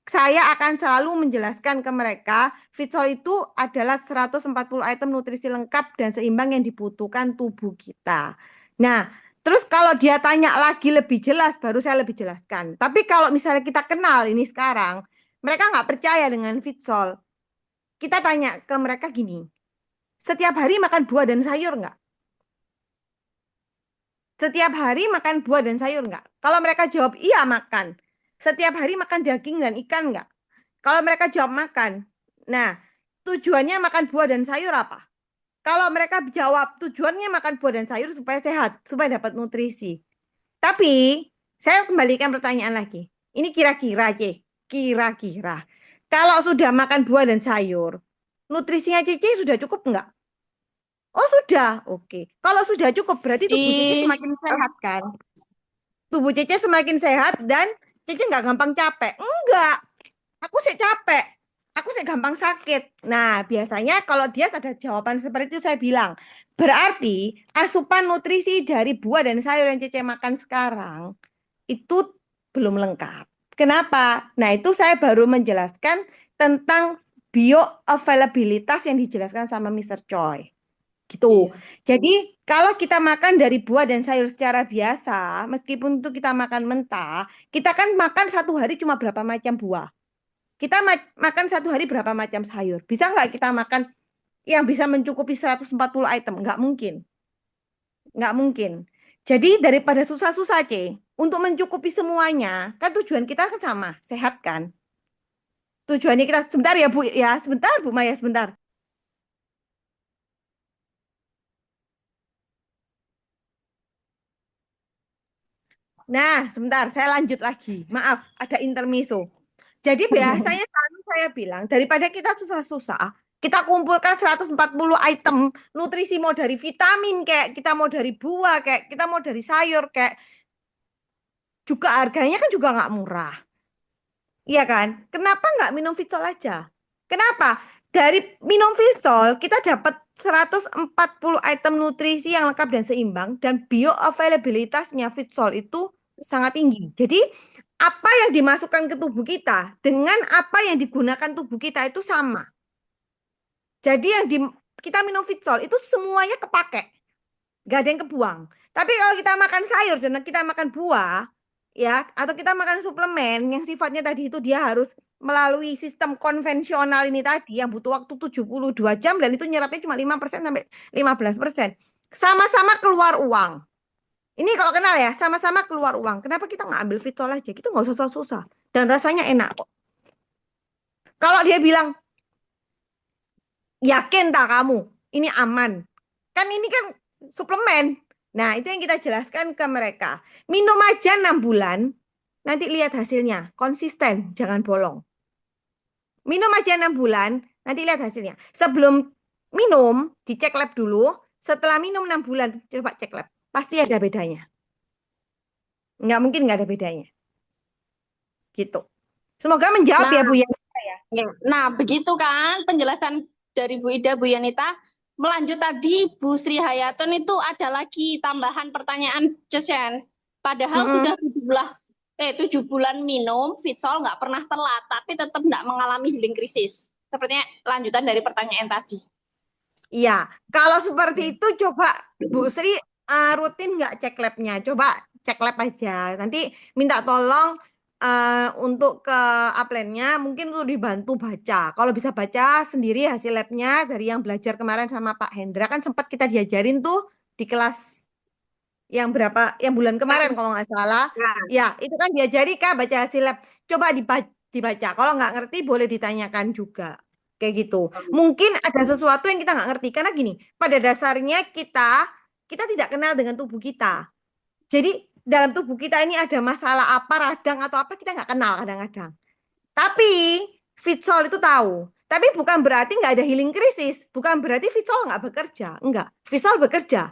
saya akan selalu menjelaskan ke mereka, Fitsol itu adalah 140 item nutrisi lengkap dan seimbang yang dibutuhkan tubuh kita. Nah, terus kalau dia tanya lagi lebih jelas, baru saya lebih jelaskan. Tapi kalau misalnya kita kenal ini sekarang, mereka nggak percaya dengan Fitsol. Kita tanya ke mereka gini, setiap hari makan buah dan sayur nggak? Setiap hari makan buah dan sayur nggak? Kalau mereka jawab iya makan. Setiap hari makan daging dan ikan nggak? Kalau mereka jawab makan. Nah, tujuannya makan buah dan sayur apa? Kalau mereka jawab tujuannya makan buah dan sayur supaya sehat, supaya dapat nutrisi. Tapi, saya kembalikan pertanyaan lagi. Ini kira-kira, Cek. Kira-kira. Kalau sudah makan buah dan sayur, nutrisinya Cici sudah cukup nggak? Oh, sudah. Oke. Kalau sudah cukup, berarti tubuh Cici Di semakin sehat, kan? Tubuh Cece semakin sehat dan Cece nggak gampang capek. Enggak, aku sih capek. Aku sih gampang sakit. Nah, biasanya kalau dia ada jawaban seperti itu saya bilang, berarti asupan nutrisi dari buah dan sayur yang Cece makan sekarang itu belum lengkap. Kenapa? Nah, itu saya baru menjelaskan tentang bioavailabilitas yang dijelaskan sama Mr. Choi. Gitu. Iya. Jadi kalau kita makan dari buah dan sayur secara biasa, meskipun itu kita makan mentah, kita kan makan satu hari cuma berapa macam buah. Kita makan satu hari berapa macam sayur. Bisa nggak kita makan yang bisa mencukupi 140 item? Nggak mungkin. Nggak mungkin. Jadi daripada susah-susah, C, untuk mencukupi semuanya, kan tujuan kita kan sama, sehat kan? Tujuannya kita, sebentar ya Bu, ya sebentar Bu Maya, sebentar. Nah, sebentar, saya lanjut lagi. Maaf, ada intermezzo. Jadi biasanya selalu saya bilang, daripada kita susah-susah, kita kumpulkan 140 item nutrisi, mau dari vitamin, kayak kita mau dari buah, kayak kita mau dari sayur, kayak juga harganya kan juga nggak murah. Iya kan? Kenapa nggak minum Fitsol aja? Kenapa? Dari minum Fitsol, kita dapat 140 item nutrisi yang lengkap dan seimbang, dan bioavailabilitasnya Fitsol itu sangat tinggi. Jadi, apa yang dimasukkan ke tubuh kita dengan apa yang digunakan tubuh kita itu sama. Jadi, kita minum Fitsol itu semuanya kepake. Nggak ada yang kebuang. Tapi kalau kita makan sayur dan kita makan buah, ya, atau kita makan suplemen yang sifatnya tadi itu dia harus melalui sistem konvensional ini tadi yang butuh waktu 72 jam dan itu nyerapnya cuma 5% sampai 15%. Sama-sama keluar uang. Ini kalau kenal ya, sama-sama keluar uang. Kenapa kita nggak ambil Fitsol aja? Kita nggak usah susah-susah. Dan rasanya enak kok. Kalau dia bilang, yakin tak kamu? Ini aman. Kan ini kan suplemen. Nah, itu yang kita jelaskan ke mereka. Minum aja 6 bulan, nanti lihat hasilnya. Konsisten, jangan bolong. Minum aja 6 bulan, nanti lihat hasilnya. Sebelum minum, dicek lab dulu. Setelah minum 6 bulan, coba cek lab. Pasti ada bedanya. Nggak mungkin nggak ada bedanya. Gitu. Semoga menjawab ya, Nah, Bu ya. nah, begitu kan penjelasan dari Bu Ida, Bu Yanita. Melanjut tadi, Bu Sri Hayatun itu ada lagi tambahan pertanyaan, Cesen. Padahal sudah 7 bulan minum Fitsol, nggak pernah telat, tapi tetap nggak mengalami healing krisis. Sepertinya lanjutan dari pertanyaan tadi. Iya, kalau seperti itu coba Bu Sri rutin nggak cek labnya? Coba cek lab aja. Nanti minta tolong untuk ke upline-nya mungkin untuk dibantu baca. Kalau bisa baca sendiri hasil labnya dari yang belajar kemarin sama Pak Hendra, kan sempat kita diajarin tuh di kelas yang berapa, yang bulan kemarin kalau nggak salah. Ya, itu kan diajari Kak baca hasil lab. Coba dibaca. Kalau nggak ngerti boleh ditanyakan juga. Kayak gitu. Mungkin ada sesuatu yang kita nggak ngerti. Karena gini, pada dasarnya kita tidak kenal dengan tubuh kita. Jadi dalam tubuh kita ini ada masalah apa, radang atau apa, kita nggak kenal kadang-kadang. Tapi Fitsol itu tahu. Tapi bukan berarti nggak ada healing krisis. Bukan berarti Fitsol nggak bekerja. Enggak. Fitsol bekerja.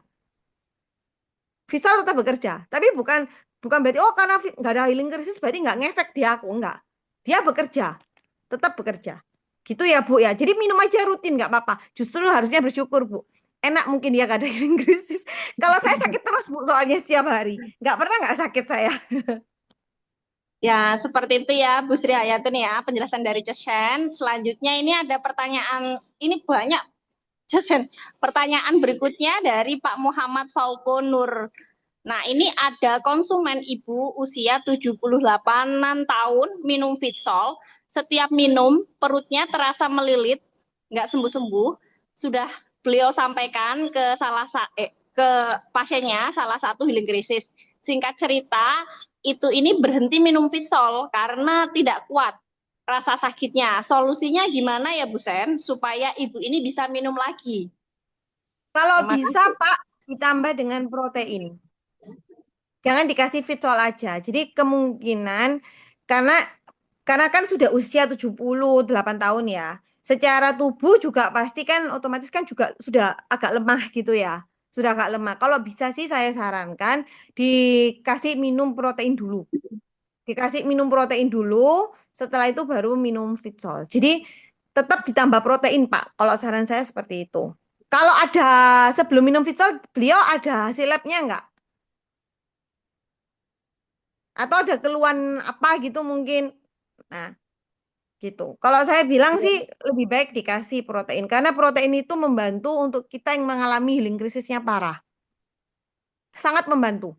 Fitsol tetap bekerja. Tapi bukan berarti karena nggak ada healing krisis berarti nggak ngefek di aku. Enggak. Dia bekerja. Tetap bekerja. Gitu ya Bu ya. Jadi minum aja rutin nggak apa-apa. Justru harusnya bersyukur Bu. Enak mungkin dia nggak ada healing krisis. Kalau saya sakit terus Bu soalnya setiap hari. Nggak pernah nggak sakit saya. Ya, seperti itu ya, Bu Sri Hayatun ya, penjelasan dari Cesen. Selanjutnya ini ada pertanyaan, ini banyak, Cesen. Pertanyaan berikutnya dari Pak Muhammad Falko Nur. Nah, ini ada konsumen ibu usia 78 tahun minum Fitsol. Setiap minum, perutnya terasa melilit, nggak sembuh-sembuh. Sudah beliau sampaikan ke ke pasiennya, salah satu healing krisis. Singkat cerita, ini berhenti minum Fitsol karena tidak kuat rasa sakitnya. Solusinya gimana ya Bu Sen supaya ibu ini bisa minum lagi? Kalau Terima bisa kasih. Pak ditambah dengan protein. Jangan dikasih Fitsol aja. Jadi kemungkinan karena kan sudah usia 78 tahun ya. Secara tubuh juga pasti kan otomatis kan juga sudah agak lemah gitu ya. Sudah agak lemah. Kalau bisa sih saya sarankan dikasih minum protein dulu. Dikasih minum protein dulu, setelah itu baru minum Fitsol. Jadi tetap ditambah protein, Pak. Kalau saran saya seperti itu. Kalau ada sebelum minum Fitsol, beliau ada hasil labnya enggak? Atau ada keluhan apa gitu mungkin. Nah, gitu. Kalau saya bilang sih lebih baik dikasih protein. Karena protein itu membantu untuk kita yang mengalami healing krisisnya parah. Sangat membantu.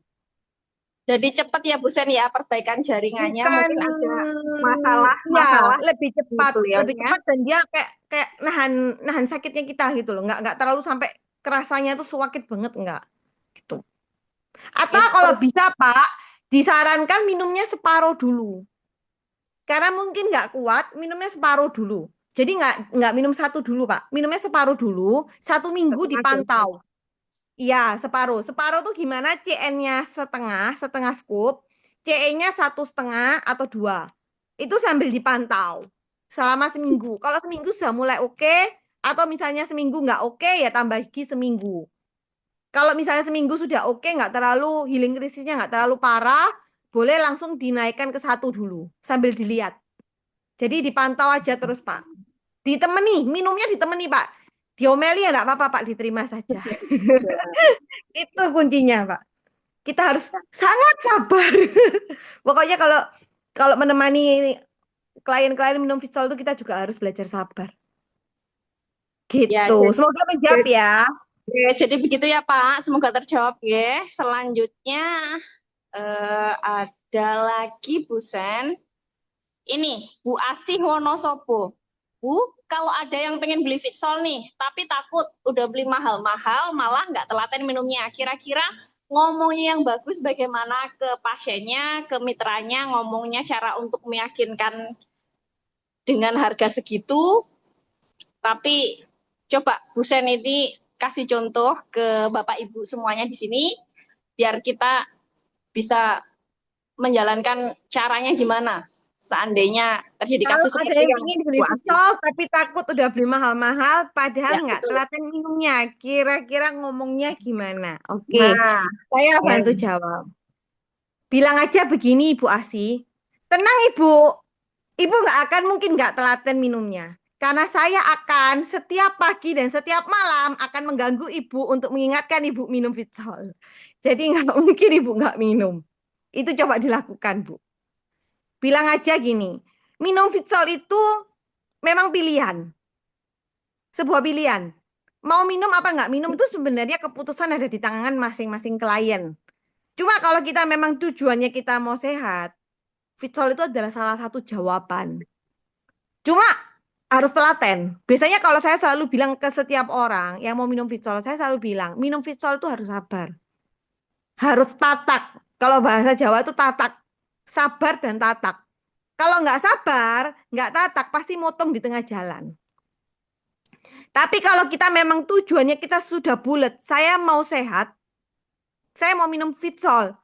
Jadi cepat ya Bu Sen ya perbaikan jaringannya. Bukan, Mungkin ada ya masalah-masalah lebih di lebih beliaunya. cepat dan dia kayak nahan nahan sakitnya kita gitu loh, nggak terlalu sampai kerasanya tuh sakit banget enggak gitu. Atau Itu kalau bisa Pak, disarankan minumnya separuh dulu, karena mungkin nggak kuat minumnya separuh dulu. Jadi nggak minum satu dulu Pak, minumnya separuh dulu, 1 minggu setengah dosis. dipantau. Iya, separuh. Separuh tuh gimana? CN-nya setengah scoop, CE-nya 1,5 atau 2. Itu sambil dipantau selama seminggu. Kalau seminggu sudah mulai oke, atau misalnya seminggu nggak oke, ya tambah lagi seminggu. Kalau misalnya seminggu sudah oke, nggak terlalu healing krisisnya nggak terlalu parah, boleh langsung dinaikkan ke 1 dulu sambil dilihat. Jadi dipantau aja terus Pak. Ditemani, minumnya ditemani Pak. Diomeli ya nggak apa-apa Pak, diterima saja. Itu kuncinya, Pak. Kita harus sangat sabar. Pokoknya kalau kalau menemani klien-klien minum Fitsol itu kita juga harus belajar sabar. Ya, Gitu. Semoga menjawab ya. jadi begitu ya Pak. Semoga terjawab ya. Selanjutnya ada lagi Bu Sen. Ini Bu Asih Wonosobo. Bu, kalau ada yang pengen beli Fitsol nih, tapi takut udah beli mahal-mahal, malah nggak telaten minumnya. Kira-kira ngomongnya yang bagus bagaimana ke pasiennya, ke mitranya, ngomongnya cara untuk meyakinkan dengan harga segitu. Tapi coba Bu Sen ini kasih contoh ke Bapak Ibu semuanya di sini, biar kita bisa menjalankan caranya gimana. Seandainya terjadi Kalau kasus ada seperti yang yang ingin beli Bu Asih. Fitsol tapi takut udah beli mahal-mahal, Ya, padahal nggak betul. telaten minumnya, kira-kira ngomongnya gimana? Oke, Nah, saya ya. bantu jawab. Bilang aja begini, Ibu Asi. Tenang, Ibu. Ibu nggak akan mungkin nggak telaten minumnya. Karena saya akan setiap pagi dan setiap malam akan mengganggu ibu untuk mengingatkan ibu minum Fitsol. Jadi nggak mungkin ibu nggak minum. Itu coba dilakukan, Bu. Bilang aja gini, minum Fitsol itu memang pilihan. Sebuah pilihan. Mau minum apa nggak minum itu sebenarnya keputusan ada di tangan masing-masing klien. Cuma kalau kita memang tujuannya kita mau sehat, Fitsol itu adalah salah satu jawaban. Cuma harus telaten. Biasanya kalau saya selalu bilang ke setiap orang yang mau minum Fitsol, saya selalu bilang, minum Fitsol itu harus sabar. Harus tatak. Kalau bahasa Jawa itu tatak. Sabar dan tatak. Kalau nggak sabar, nggak tatak, pasti motong di tengah jalan. Tapi kalau kita memang tujuannya kita sudah bulat, saya mau sehat, saya mau minum Fitsol.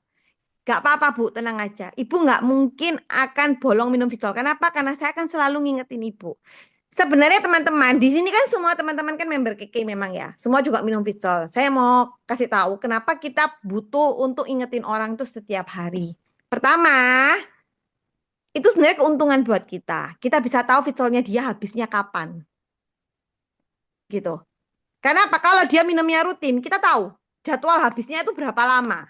Gak apa-apa Bu, tenang aja. Ibu nggak mungkin akan bolong minum Fitsol. Kenapa? Karena saya akan selalu ngingetin Ibu. Sebenarnya teman-teman, di sini kan semua teman-teman kan member KK memang ya. Semua juga minum Fitsol. Saya mau kasih tahu kenapa kita butuh untuk ingetin orang itu setiap hari. Pertama, itu sebenarnya keuntungan buat kita. Kita bisa tahu Fitsolnya dia habisnya kapan. Gitu. Karena apa? Kalau dia minumnya rutin, kita tahu jadwal habisnya itu berapa lama.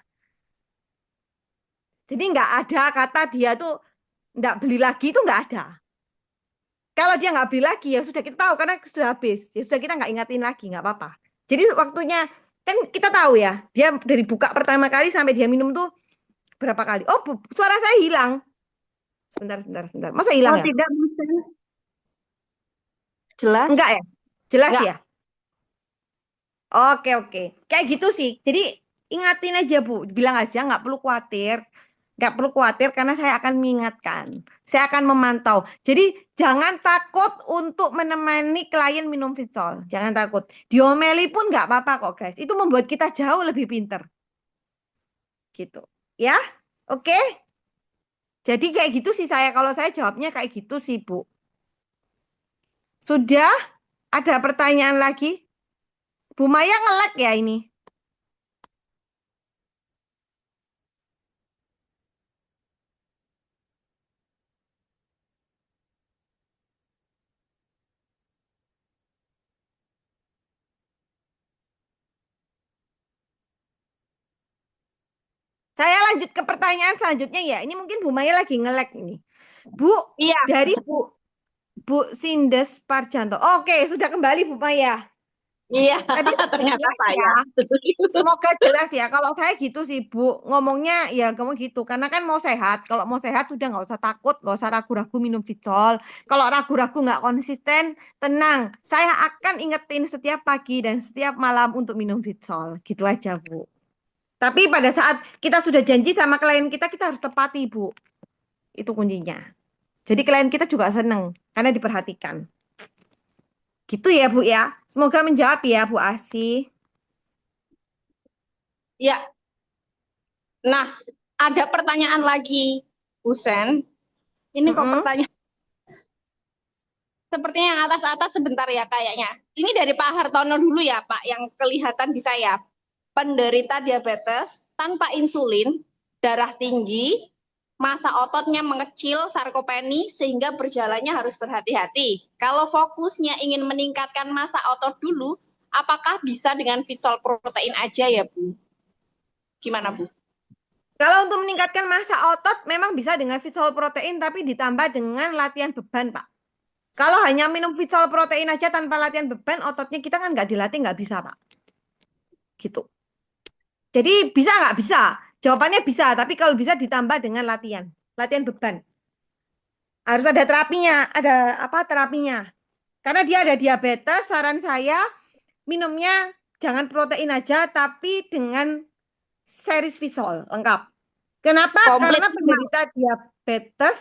Jadi nggak ada kata dia tuh nggak beli lagi, itu nggak ada. Kalau dia nggak beli lagi, ya sudah kita tahu karena sudah habis. Ya sudah kita nggak ingatin lagi, nggak apa-apa. Jadi waktunya, kan kita tahu ya, dia dari buka pertama kali sampai dia minum tuh berapa kali. Oh, suara saya hilang. Sebentar. Masa hilang Oh ya? tidak, Bu Sen. Jelas? Enggak ya? Jelas Enggak. ya? Oke. Kayak gitu sih. Jadi ingatin aja Bu. Bilang aja nggak perlu khawatir. Nggak perlu khawatir karena saya akan mengingatkan. Saya akan memantau. Jadi jangan takut untuk menemani klien minum Fitsol. Jangan takut. Diomeli pun nggak apa-apa kok guys. Itu membuat kita jauh lebih pinter. Gitu. Ya? Oke? Jadi kayak gitu sih saya. Kalau saya jawabnya kayak gitu sih Bu. Sudah? Ada pertanyaan lagi? Bu Maya nge-lag ya ini? Saya lanjut ke pertanyaan selanjutnya ya. Ini mungkin Bu Maya lagi nge-lag ini. Bu, Iya. dari Bu Sindes Parjanto. Oke, sudah kembali Bu Maya. Iya, Tadi ternyata jelas saya. ya. Semoga jelas ya. Kalau saya gitu sih Bu, ngomongnya ya kamu gitu. Karena kan mau sehat. Kalau mau sehat sudah nggak usah takut, nggak usah ragu-ragu minum Fitsol. Kalau ragu-ragu nggak konsisten, tenang. Saya akan ingetin setiap pagi dan setiap malam untuk minum Fitsol. Gitu aja Bu. Tapi pada saat kita sudah janji sama klien kita harus tepati Bu. Itu kuncinya. Jadi klien kita juga seneng karena diperhatikan. Gitu ya Bu ya. Semoga menjawab ya Bu Asih. Ya. Nah, ada pertanyaan lagi, Bu Sen. Ini kok pertanyaan sepertinya yang atas-atas sebentar ya kayaknya. Ini dari Pak Hartono dulu ya Pak, yang kelihatan di saya. Penderita diabetes tanpa insulin, darah tinggi, massa ototnya mengecil, sarkopeni, sehingga berjalannya harus berhati-hati. Kalau fokusnya ingin meningkatkan massa otot dulu, apakah bisa dengan Fitsol protein aja ya Bu? Gimana Bu? Kalau untuk meningkatkan massa otot memang bisa dengan Fitsol protein tapi ditambah dengan latihan beban Pak. Kalau hanya minum Fitsol protein aja tanpa latihan beban, ototnya kita kan nggak dilatih, nggak bisa Pak. Gitu. Jadi bisa nggak? Bisa. Jawabannya bisa, tapi kalau bisa ditambah dengan latihan beban. Harus ada terapinya, ada apa terapinya. Karena dia ada diabetes, saran saya minumnya jangan protein aja, tapi dengan series Fitsol lengkap. Kenapa? Komplit. Karena penderita diabetes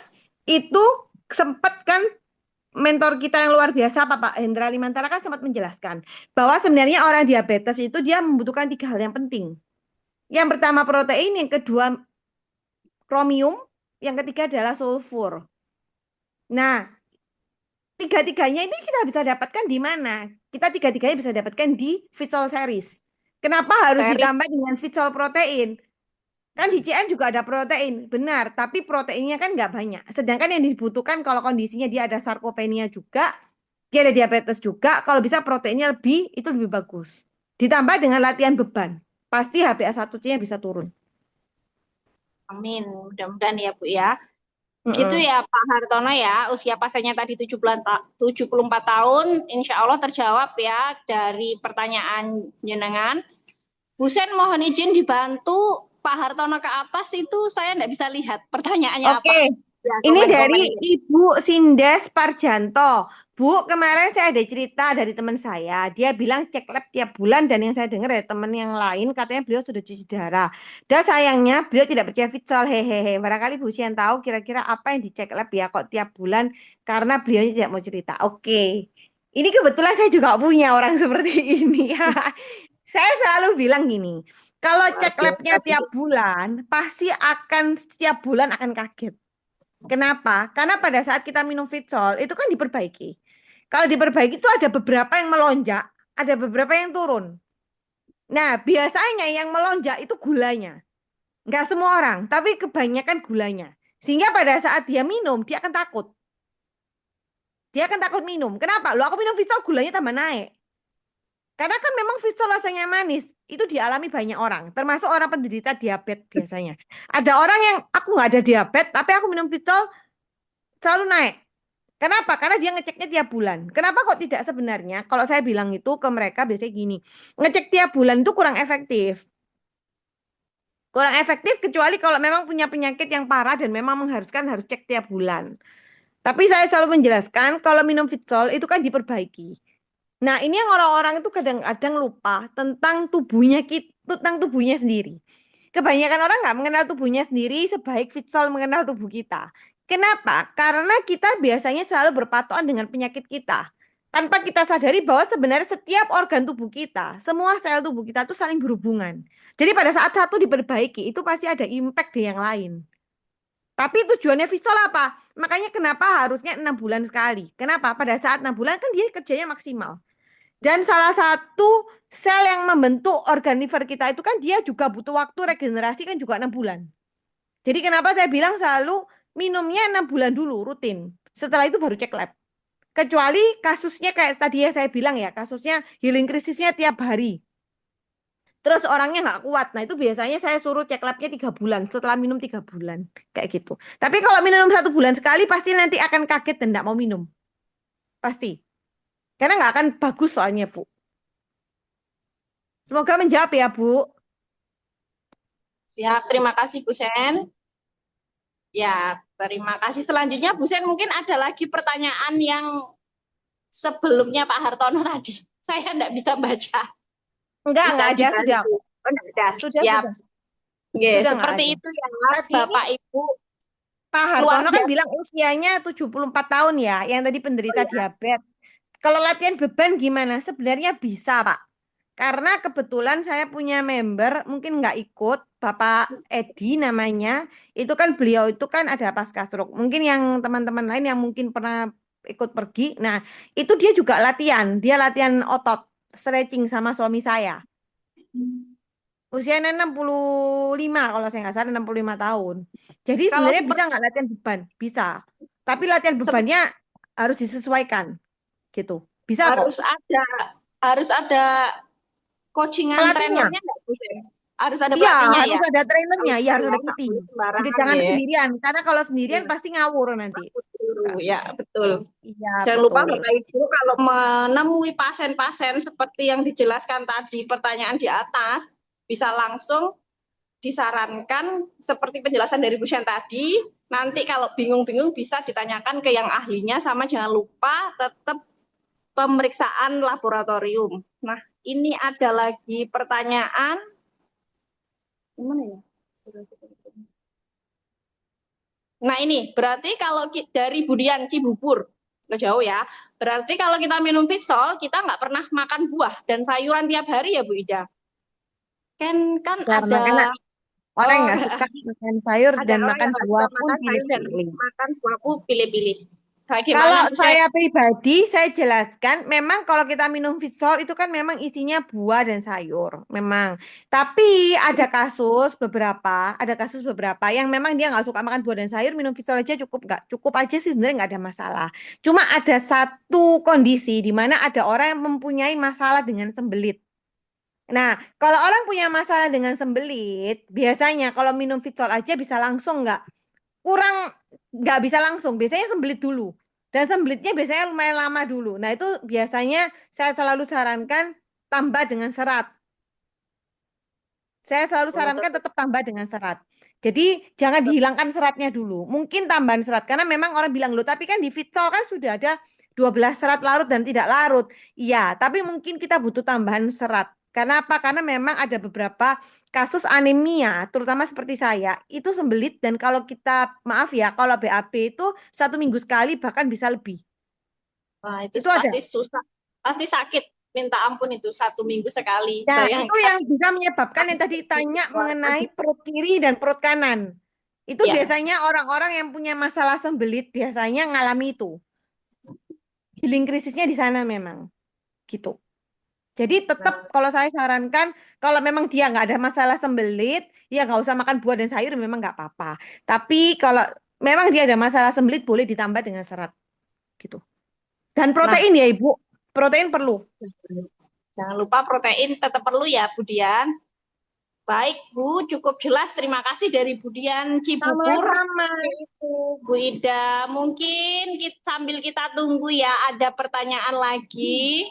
itu sempat kan mentor kita yang luar biasa Pak Hendra Limantara kan sempat menjelaskan bahwa sebenarnya orang diabetes itu dia membutuhkan 3 hal yang penting. Yang pertama protein, yang kedua kromium, yang ketiga adalah sulfur. Nah, tiga-tiganya ini kita bisa dapatkan di mana? Kita tiga-tiganya bisa dapatkan di Fitsol series. Kenapa harus ditambah dengan Fitsol protein? Kan di CN juga ada protein, benar, tapi proteinnya kan nggak banyak. Sedangkan yang dibutuhkan kalau kondisinya dia ada sarkopenia juga, dia ada diabetes juga, kalau bisa proteinnya lebih, itu lebih bagus. Ditambah dengan latihan beban, pasti HbA1c-nya bisa turun. Amin, mudah-mudahan ya Bu ya. Gitu ya Pak Hartono ya, usia pasiennya tadi 74 tahun, insya Allah terjawab ya dari pertanyaan jenengan. Bu Sen mohon izin dibantu Pak Hartono ke atas itu saya nggak bisa lihat pertanyaannya apa. Oke, Ya, ini dari komen-komennya. Ibu Sindes Parjanto. Bu, kemarin saya ada cerita dari teman saya. Dia bilang cek lab tiap bulan dan yang saya dengar dari teman yang lain katanya beliau sudah cuci darah. Dan sayangnya beliau tidak percaya Fitsol. Hehehe. Barangkali Bu Sian tahu kira-kira apa yang dicek lab ya kok tiap bulan karena beliau tidak mau cerita. Oke. Ini kebetulan saya juga punya orang seperti ini. Saya selalu bilang gini, Kalau Luar cek biasa, labnya Bu. tiap bulan, pasti akan setiap bulan akan kaget. Kenapa? Karena pada saat kita minum Fitsol itu kan diperbaiki. Kalau diperbaiki itu ada beberapa yang melonjak, ada beberapa yang turun. Nah, biasanya yang melonjak itu gulanya. Nggak semua orang, tapi kebanyakan gulanya. Sehingga pada saat dia minum, dia akan takut. Dia akan takut minum. Kenapa? Loh, aku minum Fitsol gulanya tambah naik. Karena kan memang Fitsol rasanya manis. Itu dialami banyak orang, termasuk orang penderita diabetes biasanya. Ada orang yang aku nggak ada diabetes, tapi aku minum Fitsol selalu naik. Kenapa? Karena dia ngeceknya tiap bulan. Kenapa kok tidak sebenarnya? Kalau saya bilang itu ke mereka biasanya gini, ngecek tiap bulan itu kurang efektif. Kurang efektif kecuali kalau memang punya penyakit yang parah dan memang mengharuskan harus cek tiap bulan. Tapi saya selalu menjelaskan kalau minum Fitsol itu kan diperbaiki. Nah, ini yang orang-orang itu kadang-kadang lupa tentang tubuhnya sendiri. Kebanyakan orang nggak mengenal tubuhnya sendiri sebaik Fitsol mengenal tubuh kita. Kenapa? Karena kita biasanya selalu berpatokan dengan penyakit kita. Tanpa kita sadari bahwa sebenarnya setiap organ tubuh kita, semua sel tubuh kita itu saling berhubungan. Jadi pada saat satu diperbaiki, itu pasti ada impact di yang lain. Tapi tujuannya Fitsol apa? Makanya kenapa harusnya 6 bulan sekali. Kenapa? Pada saat 6 bulan kan dia kerjanya maksimal. Dan salah satu sel yang membentuk organ liver kita itu kan dia juga butuh waktu regenerasi kan juga 6 bulan. Jadi kenapa saya bilang selalu minumnya 6 bulan dulu rutin. Setelah itu baru cek lab. Kecuali kasusnya kayak tadi ya saya bilang ya, kasusnya healing krisisnya tiap hari. Terus orangnya nggak kuat. Nah itu biasanya saya suruh cek labnya 3 bulan. Setelah minum 3 bulan. Kayak gitu. Tapi kalau minum 1 bulan sekali pasti nanti akan kaget dan nggak mau minum. Pasti. Karena nggak akan bagus soalnya, Bu. Semoga menjawab ya, Bu. Siap, terima kasih Bu Sen. Ya, terima kasih. Selanjutnya Bu Sen mungkin ada lagi pertanyaan yang sebelumnya Pak Hartono tadi. Saya enggak bisa baca. Enggak Bisa ada, sudah. dibantu. Oh, enggak ada. Sudah, Siap. sudah. Oke, Sudah nggak seperti ada. itu ya Tadi ini Bapak Ibu. Pak Luar Hartono kan biasa. bilang usianya 74 tahun ya, yang tadi penderita diabetes. Kalau latihan beban gimana? Sebenarnya bisa, Pak. Karena kebetulan saya punya member, mungkin nggak ikut, Bapak Edi namanya. Itu kan beliau itu kan ada pasca stroke. Mungkin yang teman-teman lain yang mungkin pernah ikut pergi. Nah, itu dia juga latihan. Dia latihan otot, stretching sama suami saya. Usianya 65 kalau saya nggak salah 65 tahun. Jadi Kalau sebenarnya bisa seperti nggak latihan beban? Bisa. Tapi latihan bebannya harus disesuaikan gitu. Bisa kok. harus ada coachingan Pelatihnya. trainernya enggak Bu Sen? Harus ada Iya, pelatihnya harus ya. ada trainernya. Kalau Iya, harus ada nggak PT. boleh sembarangan Jangan ya. sendirian. Karena kalau sendirian Iya, pasti ngawur nanti. betul. Ya, betul. Iya, Jangan lupa betul. Bapak Ibu kalau menemui pasien-pasien seperti yang dijelaskan tadi pertanyaan di atas, bisa langsung disarankan seperti penjelasan dari Bu Sen tadi. Nanti kalau bingung-bingung bisa ditanyakan ke yang ahlinya, sama jangan lupa tetap pemeriksaan laboratorium. Nah, ini ada lagi pertanyaan. Gimana ya? Nah, ini berarti kalau dari Budian Cibubur, nggak jauh ya. Berarti kalau kita minum Fitsol, kita nggak pernah makan buah dan sayuran tiap hari ya Bu Ija? Kan Karena ada orang yang oh, nggak suka makan sayur ada dan orang makan yang nggak buah suka pun makan sayur dan pilih-pilih. makan buah pun pilih-pilih. Bagaimana Kalau Bu Sen? saya pribadi, saya jelaskan, memang kalau kita minum Fitsol itu kan memang isinya buah dan sayur, memang. Tapi ada kasus beberapa yang memang dia nggak suka makan buah dan sayur, minum Fitsol aja cukup nggak? Cukup aja sih sebenarnya nggak ada masalah. Cuma ada satu kondisi di mana ada orang yang mempunyai masalah dengan sembelit. Nah, kalau orang punya masalah dengan sembelit, biasanya kalau minum Fitsol aja bisa langsung nggak? Nggak bisa langsung, biasanya sembelit dulu. Dan sembelitnya biasanya lumayan lama dulu. Nah, itu biasanya saya selalu sarankan tambah dengan serat. Saya selalu sarankan tetap tambah dengan serat. Jadi jangan dihilangkan seratnya dulu. Mungkin tambahan serat. Karena memang orang bilang, loh tapi kan di Fitsol kan sudah ada 12 serat larut dan tidak larut. Iya, tapi mungkin kita butuh tambahan serat. Karena apa? Karena memang ada beberapa kasus anemia, terutama seperti saya, itu sembelit. Dan kalau kita, maaf ya, kalau BAB itu 1 minggu sekali bahkan bisa lebih. Wah, itu Itu ada. pasti susah, pasti sakit minta ampun itu 1 minggu sekali. Nah, Bayangkan. itu yang bisa menyebabkan yang tadi tanya mengenai perut kiri dan perut kanan. Itu Ya. biasanya orang-orang yang punya masalah sembelit biasanya ngalami itu. Healing krisisnya di sana memang. Gitu. Jadi tetap kalau saya sarankan, kalau memang dia nggak ada masalah sembelit, ya nggak usah makan buah dan sayur, memang nggak apa-apa. Tapi kalau memang dia ada masalah sembelit, boleh ditambah dengan serat. Gitu. Dan protein ya Ibu, protein perlu. Jangan lupa protein tetap perlu ya Bu Dian. Baik Bu, cukup jelas. Terima kasih dari Bu Dian Cibubur. Sama-sama. Itu Bu Ida, mungkin sambil kita tunggu ya ada pertanyaan lagi.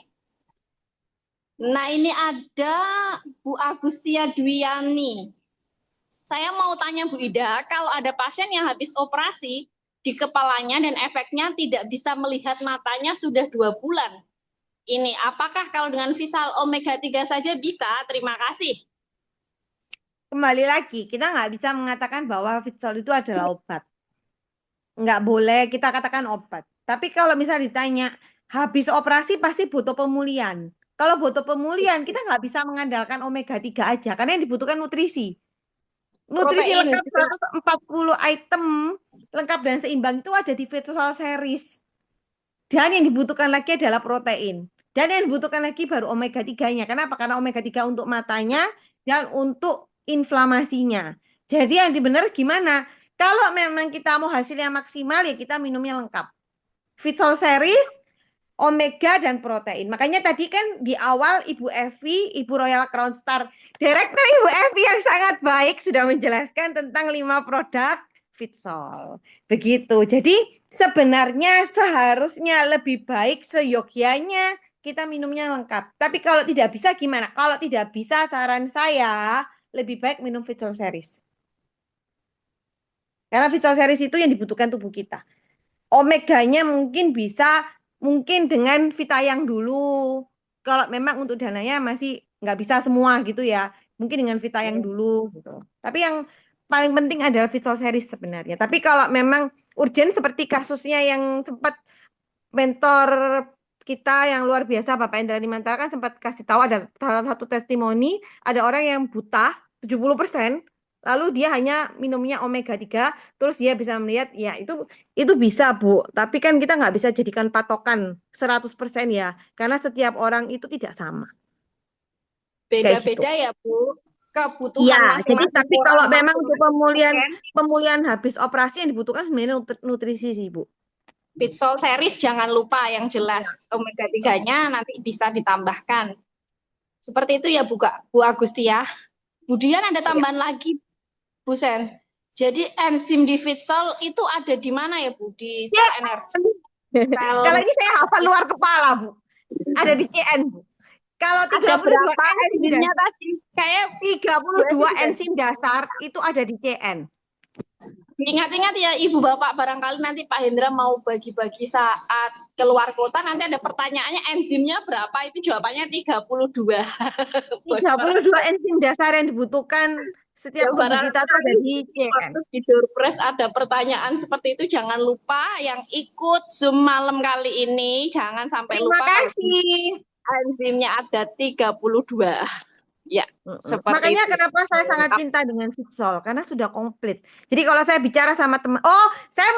Nah ini ada Bu Agustia Dwiani. Saya mau tanya Bu Ida, kalau ada pasien yang habis operasi di kepalanya dan efeknya tidak bisa melihat matanya sudah 2 bulan. Ini apakah kalau dengan Visal Omega 3 saja bisa? Terima kasih. Kembali lagi, kita nggak bisa mengatakan bahwa Fitsol itu adalah obat. Nggak boleh kita katakan obat. Tapi kalau misalnya ditanya, habis operasi pasti butuh pemulihan. Kalau butuh pemulihan, kita nggak bisa mengandalkan omega 3 aja, karena yang dibutuhkan nutrisi. Nutrisi Protein, lengkap 140 item, lengkap dan seimbang itu ada di Fitsol Series. Dan yang dibutuhkan lagi adalah protein. Dan yang dibutuhkan lagi baru omega 3-nya. Kenapa? Karena omega 3 untuk matanya dan untuk inflamasinya. Jadi yang benar gimana? Kalau memang kita mau hasilnya maksimal, ya kita minumnya lengkap. Fitsol Series, omega dan protein. Makanya tadi kan di awal Ibu Evi, Ibu Royal Crown Star, Direktur Ibu Evi yang sangat baik sudah menjelaskan tentang 5 produk Fitsol. Begitu. Jadi sebenarnya seharusnya lebih baik seyogyanya kita minumnya lengkap. Tapi kalau tidak bisa gimana? Kalau tidak bisa, saran saya lebih baik minum Fitsol Series. Karena Fitsol Series itu yang dibutuhkan tubuh kita. Omeganya mungkin bisa, mungkin dengan Vitayang dulu. Kalau memang untuk dananya masih nggak bisa semua gitu ya. Mungkin dengan Vitayang dulu gitu. Tapi yang paling penting adalah Fitsol Series sebenarnya. Tapi kalau memang urgent seperti kasusnya yang sempat mentor kita yang luar biasa Bapak Indra Dimantara kan sempat kasih tahu ada salah satu testimoni, ada orang yang buta 70%, lalu dia hanya minumnya omega 3, terus dia bisa melihat, ya itu bisa Bu, tapi kan kita nggak bisa jadikan patokan 100% ya, karena setiap orang itu tidak sama. Kayak gitu. Beda-beda ya Bu, kebutuhan Iya, jadi masing-masing tapi orang kalau memang masing-masing untuk pemulihan habis operasi yang dibutuhkan sebenarnya nutrisi sih Bu. Fitsol Series jangan lupa yang jelas omega 3-nya nanti bisa ditambahkan. Seperti itu ya Bu Agustia. Kemudian ada tambahan lagi Bu Sen. Jadi enzim di Fitsol itu ada di mana ya Bu? Di sel energi. Kalau ini saya hafal luar kepala Bu. Ada di CN Bu. Kalau 32 berapa enzim enzimnya tadi? Kayak 32 enzim dasar itu ada di CN. Ingat-ingat ya Ibu Bapak, barangkali nanti Pak Hendra mau bagi-bagi saat keluar kota, nanti ada pertanyaannya enzimnya berapa, itu jawabannya 32. 32 enzim dasar yang dibutuhkan setiap tubuh kita itu ada di CN. Di Doorpress ada pertanyaan seperti itu, jangan lupa yang ikut Zoom malam kali ini, jangan sampai Terima lupa. kasih. Enzimnya ada 32. Ya, makanya itu. Kenapa saya sangat cinta dengan Fitsol, karena sudah komplit. Jadi kalau saya bicara sama teman, saya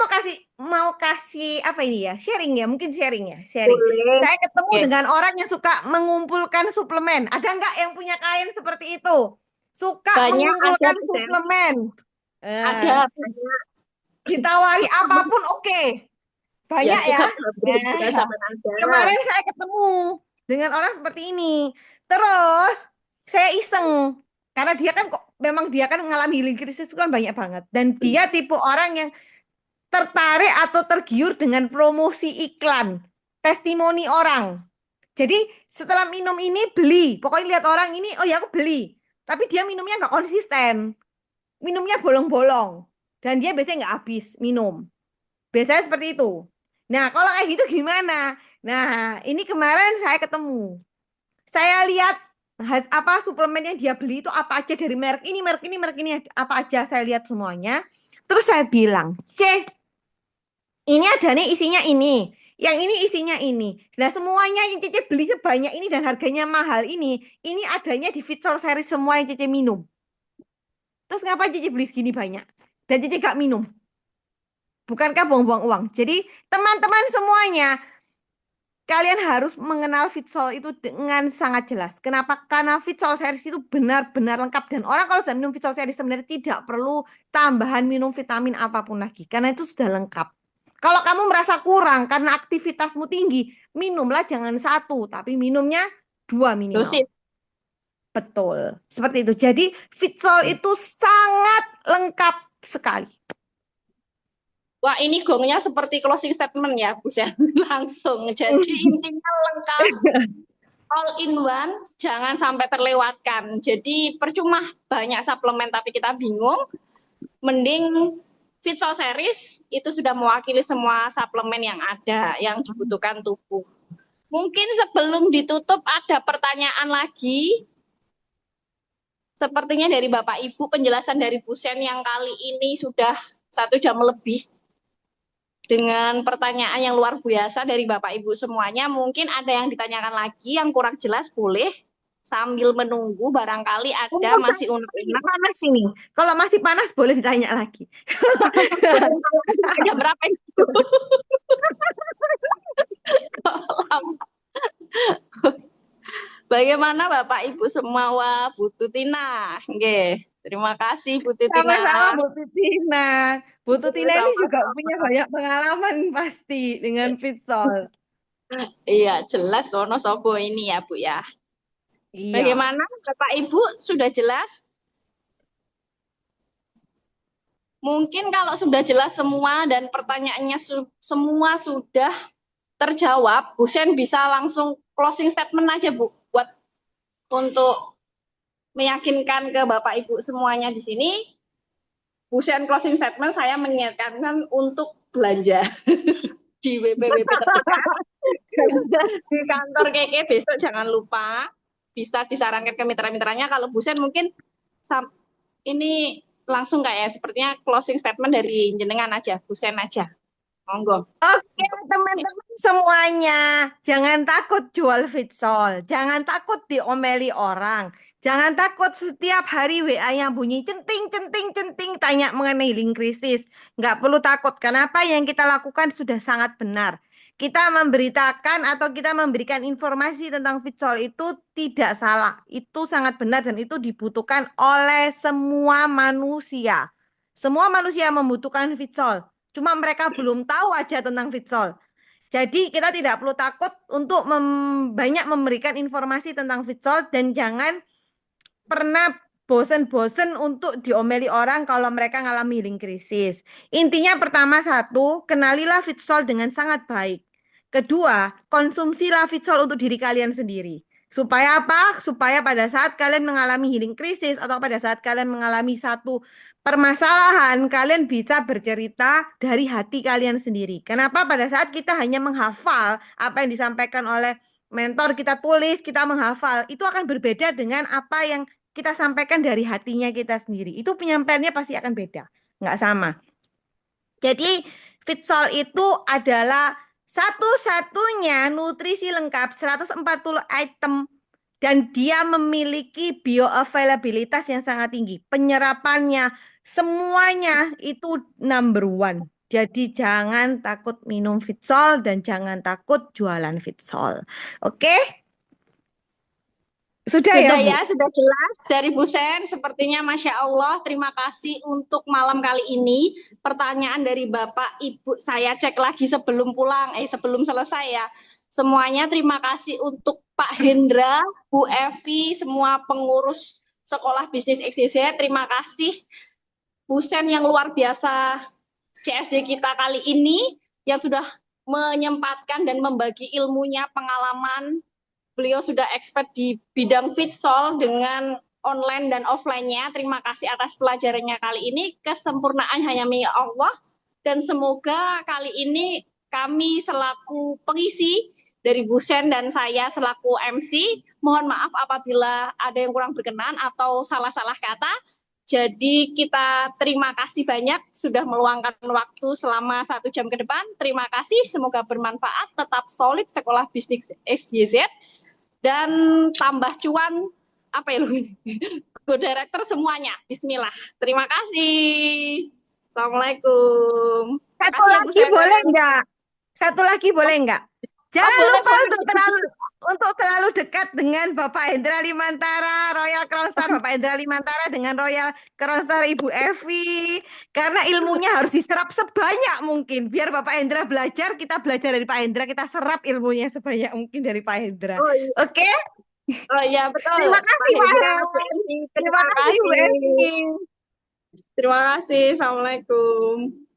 mau kasih apa ini ya, sharing ya, mungkin sharing ya, sharing. Boleh. Saya ketemu dengan orang yang suka mengumpulkan suplemen. Ada nggak yang punya klien seperti itu? Suka mengumpulkan suplemen. Ada. Ditawari apapun oke. Banyak ya. Kemarin saya ketemu dengan orang seperti ini. Terus saya iseng, karena dia kan memang dia kan mengalami healing krisis itu kan banyak banget. Dan dia tipe orang yang tertarik atau tergiur dengan promosi iklan, testimoni orang. Jadi setelah minum ini beli, pokoknya lihat orang ini, oh ya aku beli. Tapi dia minumnya nggak konsisten, minumnya bolong-bolong. Dan dia biasanya nggak habis minum. Biasanya seperti itu. Nah kalau kayak gitu gimana? Nah ini kemarin saya ketemu. Saya lihat apa suplemen yang dia beli itu apa aja dari merek ini apa aja, saya lihat semuanya. Terus saya bilang, ini ada nih isinya ini Yang ini isinya ini. Nah, semuanya yang Cece beli sebanyak ini dan harganya mahal ini adanya di Fitsol series semua yang Cece minum. Terus ngapa Cece beli segini banyak? Dan Cece gak minum? Bukankah buang-buang uang? Jadi teman-teman semuanya, kalian harus mengenal Fitsol itu dengan sangat jelas. Kenapa? Karena Fitsol series itu benar-benar lengkap. Dan orang kalau sudah minum Fitsol series sebenarnya tidak perlu tambahan minum vitamin apapun lagi. Karena itu sudah lengkap. Kalau kamu merasa kurang karena aktivitasmu tinggi, minumlah jangan 1, tapi minumnya 2 minimal. Dosis. Betul. Seperti itu. Jadi Fitsol itu sangat lengkap sekali. Wah, ini gongnya seperti closing statement ya, Bu Sen. Langsung. Jadi intinya lengkap, all in one, jangan sampai terlewatkan. Jadi percuma banyak suplemen tapi kita bingung. Mending Fitsol series itu sudah mewakili semua suplemen yang ada, yang dibutuhkan tubuh. Mungkin sebelum ditutup ada pertanyaan lagi. Sepertinya dari Bapak Ibu, penjelasan dari Bu Sen yang kali ini sudah 1 jam lebih. Dengan pertanyaan yang luar biasa dari Bapak Ibu semuanya, mungkin ada yang ditanyakan lagi yang kurang jelas, boleh sambil menunggu, barangkali ada masih unek-unek. Panas ini. Kalau masih panas boleh ditanya lagi. Jam berapa itu? Bagaimana Bapak Ibu semua? Wah, Bu Tutina. Oke, terima kasih Bu Tutina. Sama-sama Bu Tutina. Bu Tutina ini juga punya banyak pengalaman pasti dengan Fitsol. Iya, jelas Sono Sobo ini ya Bu ya. Iya. Bagaimana Bapak Ibu sudah jelas? Mungkin kalau sudah jelas semua dan pertanyaannya semua sudah terjawab, Bu Sen bisa langsung closing statement aja Bu, buat untuk meyakinkan ke Bapak Ibu semuanya di sini. Bu Sen closing statement, saya mengingatkan untuk belanja di WPWP terdekat. Di kantor KK besok jangan lupa, bisa disarankan ke mitra-mitranya. Kalau Bu Sen mungkin ini langsung kayak sepertinya closing statement dari jenengan aja, Bu Sen aja. Monggo. Oke, teman-teman semuanya, jangan takut jual Fitsol, jangan takut diomeli orang, jangan takut setiap hari WA-nya bunyi centing, centing, centing, tanya mengenai link krisis. Nggak perlu takut, kenapa yang kita lakukan sudah sangat benar. Kita memberitakan atau kita memberikan informasi tentang Fitsol itu tidak salah. Itu sangat benar dan itu dibutuhkan oleh semua manusia. Semua manusia membutuhkan Fitsol. Cuma mereka belum tahu aja tentang Fitsol. Jadi kita tidak perlu takut untuk banyak memberikan informasi tentang Fitsol dan jangan pernah bosen-bosen untuk diomeli orang kalau mereka ngalami healing krisis. Intinya pertama, 1, kenalilah Fitsol dengan sangat baik. Kedua, konsumsilah Fitsol untuk diri kalian sendiri. Supaya apa? Supaya pada saat kalian mengalami healing krisis atau pada saat kalian mengalami satu permasalahan, kalian bisa bercerita dari hati kalian sendiri. Kenapa? Pada saat kita hanya menghafal apa yang disampaikan oleh mentor, kita tulis, kita menghafal, itu akan berbeda dengan apa yang kita sampaikan dari hatinya kita sendiri. Itu penyampaiannya pasti akan beda, nggak sama. Jadi Fitsol itu adalah satu-satunya nutrisi lengkap 140 item dan dia memiliki bioavailabilitas yang sangat tinggi. Penyerapannya semuanya itu number 1. Jadi jangan takut minum Fitsol dan jangan takut jualan Fitsol. Oke? Sudah ya, Bu? Sudah jelas dari Bu Sen. Sepertinya Masya Allah, terima kasih untuk malam kali ini. Pertanyaan dari Bapak Ibu saya cek lagi sebelum pulang, sebelum selesai ya. Semuanya terima kasih untuk Pak Hendra, Bu Evi, semua pengurus Sekolah Bisnis XYZ. Terima kasih Bu Sen yang luar biasa CSD kita kali ini yang sudah menyempatkan dan membagi ilmunya, pengalaman. Beliau sudah expert di bidang Fitsol dengan online dan offline-nya. Terima kasih atas pelajarannya kali ini. Kesempurnaan hanya milik Allah. Dan semoga kali ini kami selaku pengisi dari Bu Sen dan saya selaku MC, mohon maaf apabila ada yang kurang berkenan atau salah-salah kata. Jadi kita terima kasih banyak sudah meluangkan waktu selama 1 jam ke depan. Terima kasih, semoga bermanfaat, tetap solid Sekolah Bisnis SYZ, dan tambah cuan, apa ya, Go Director semuanya. Bismillah. Terima kasih. Assalamualaikum. Satu Makasih ya Bu lagi Sena. boleh nggak? Satu lagi boleh nggak? Jangan boleh, lupa boleh. untuk selalu dekat dengan Bapak Hendra Limantara, Royal Crown Star Bapak Hendra Limantara dengan Royal Crown Star Ibu Evi. Karena ilmunya harus diserap sebanyak mungkin. Biar Bapak Hendra belajar, kita belajar dari Pak Hendra, kita serap ilmunya sebanyak mungkin dari Pak Hendra. Oh iya, Oke? oh, iya betul. Terima kasih Pak Hendra, Hendra. Bu Evi. Terima kasih Bu Evi. Terima kasih. Assalamualaikum.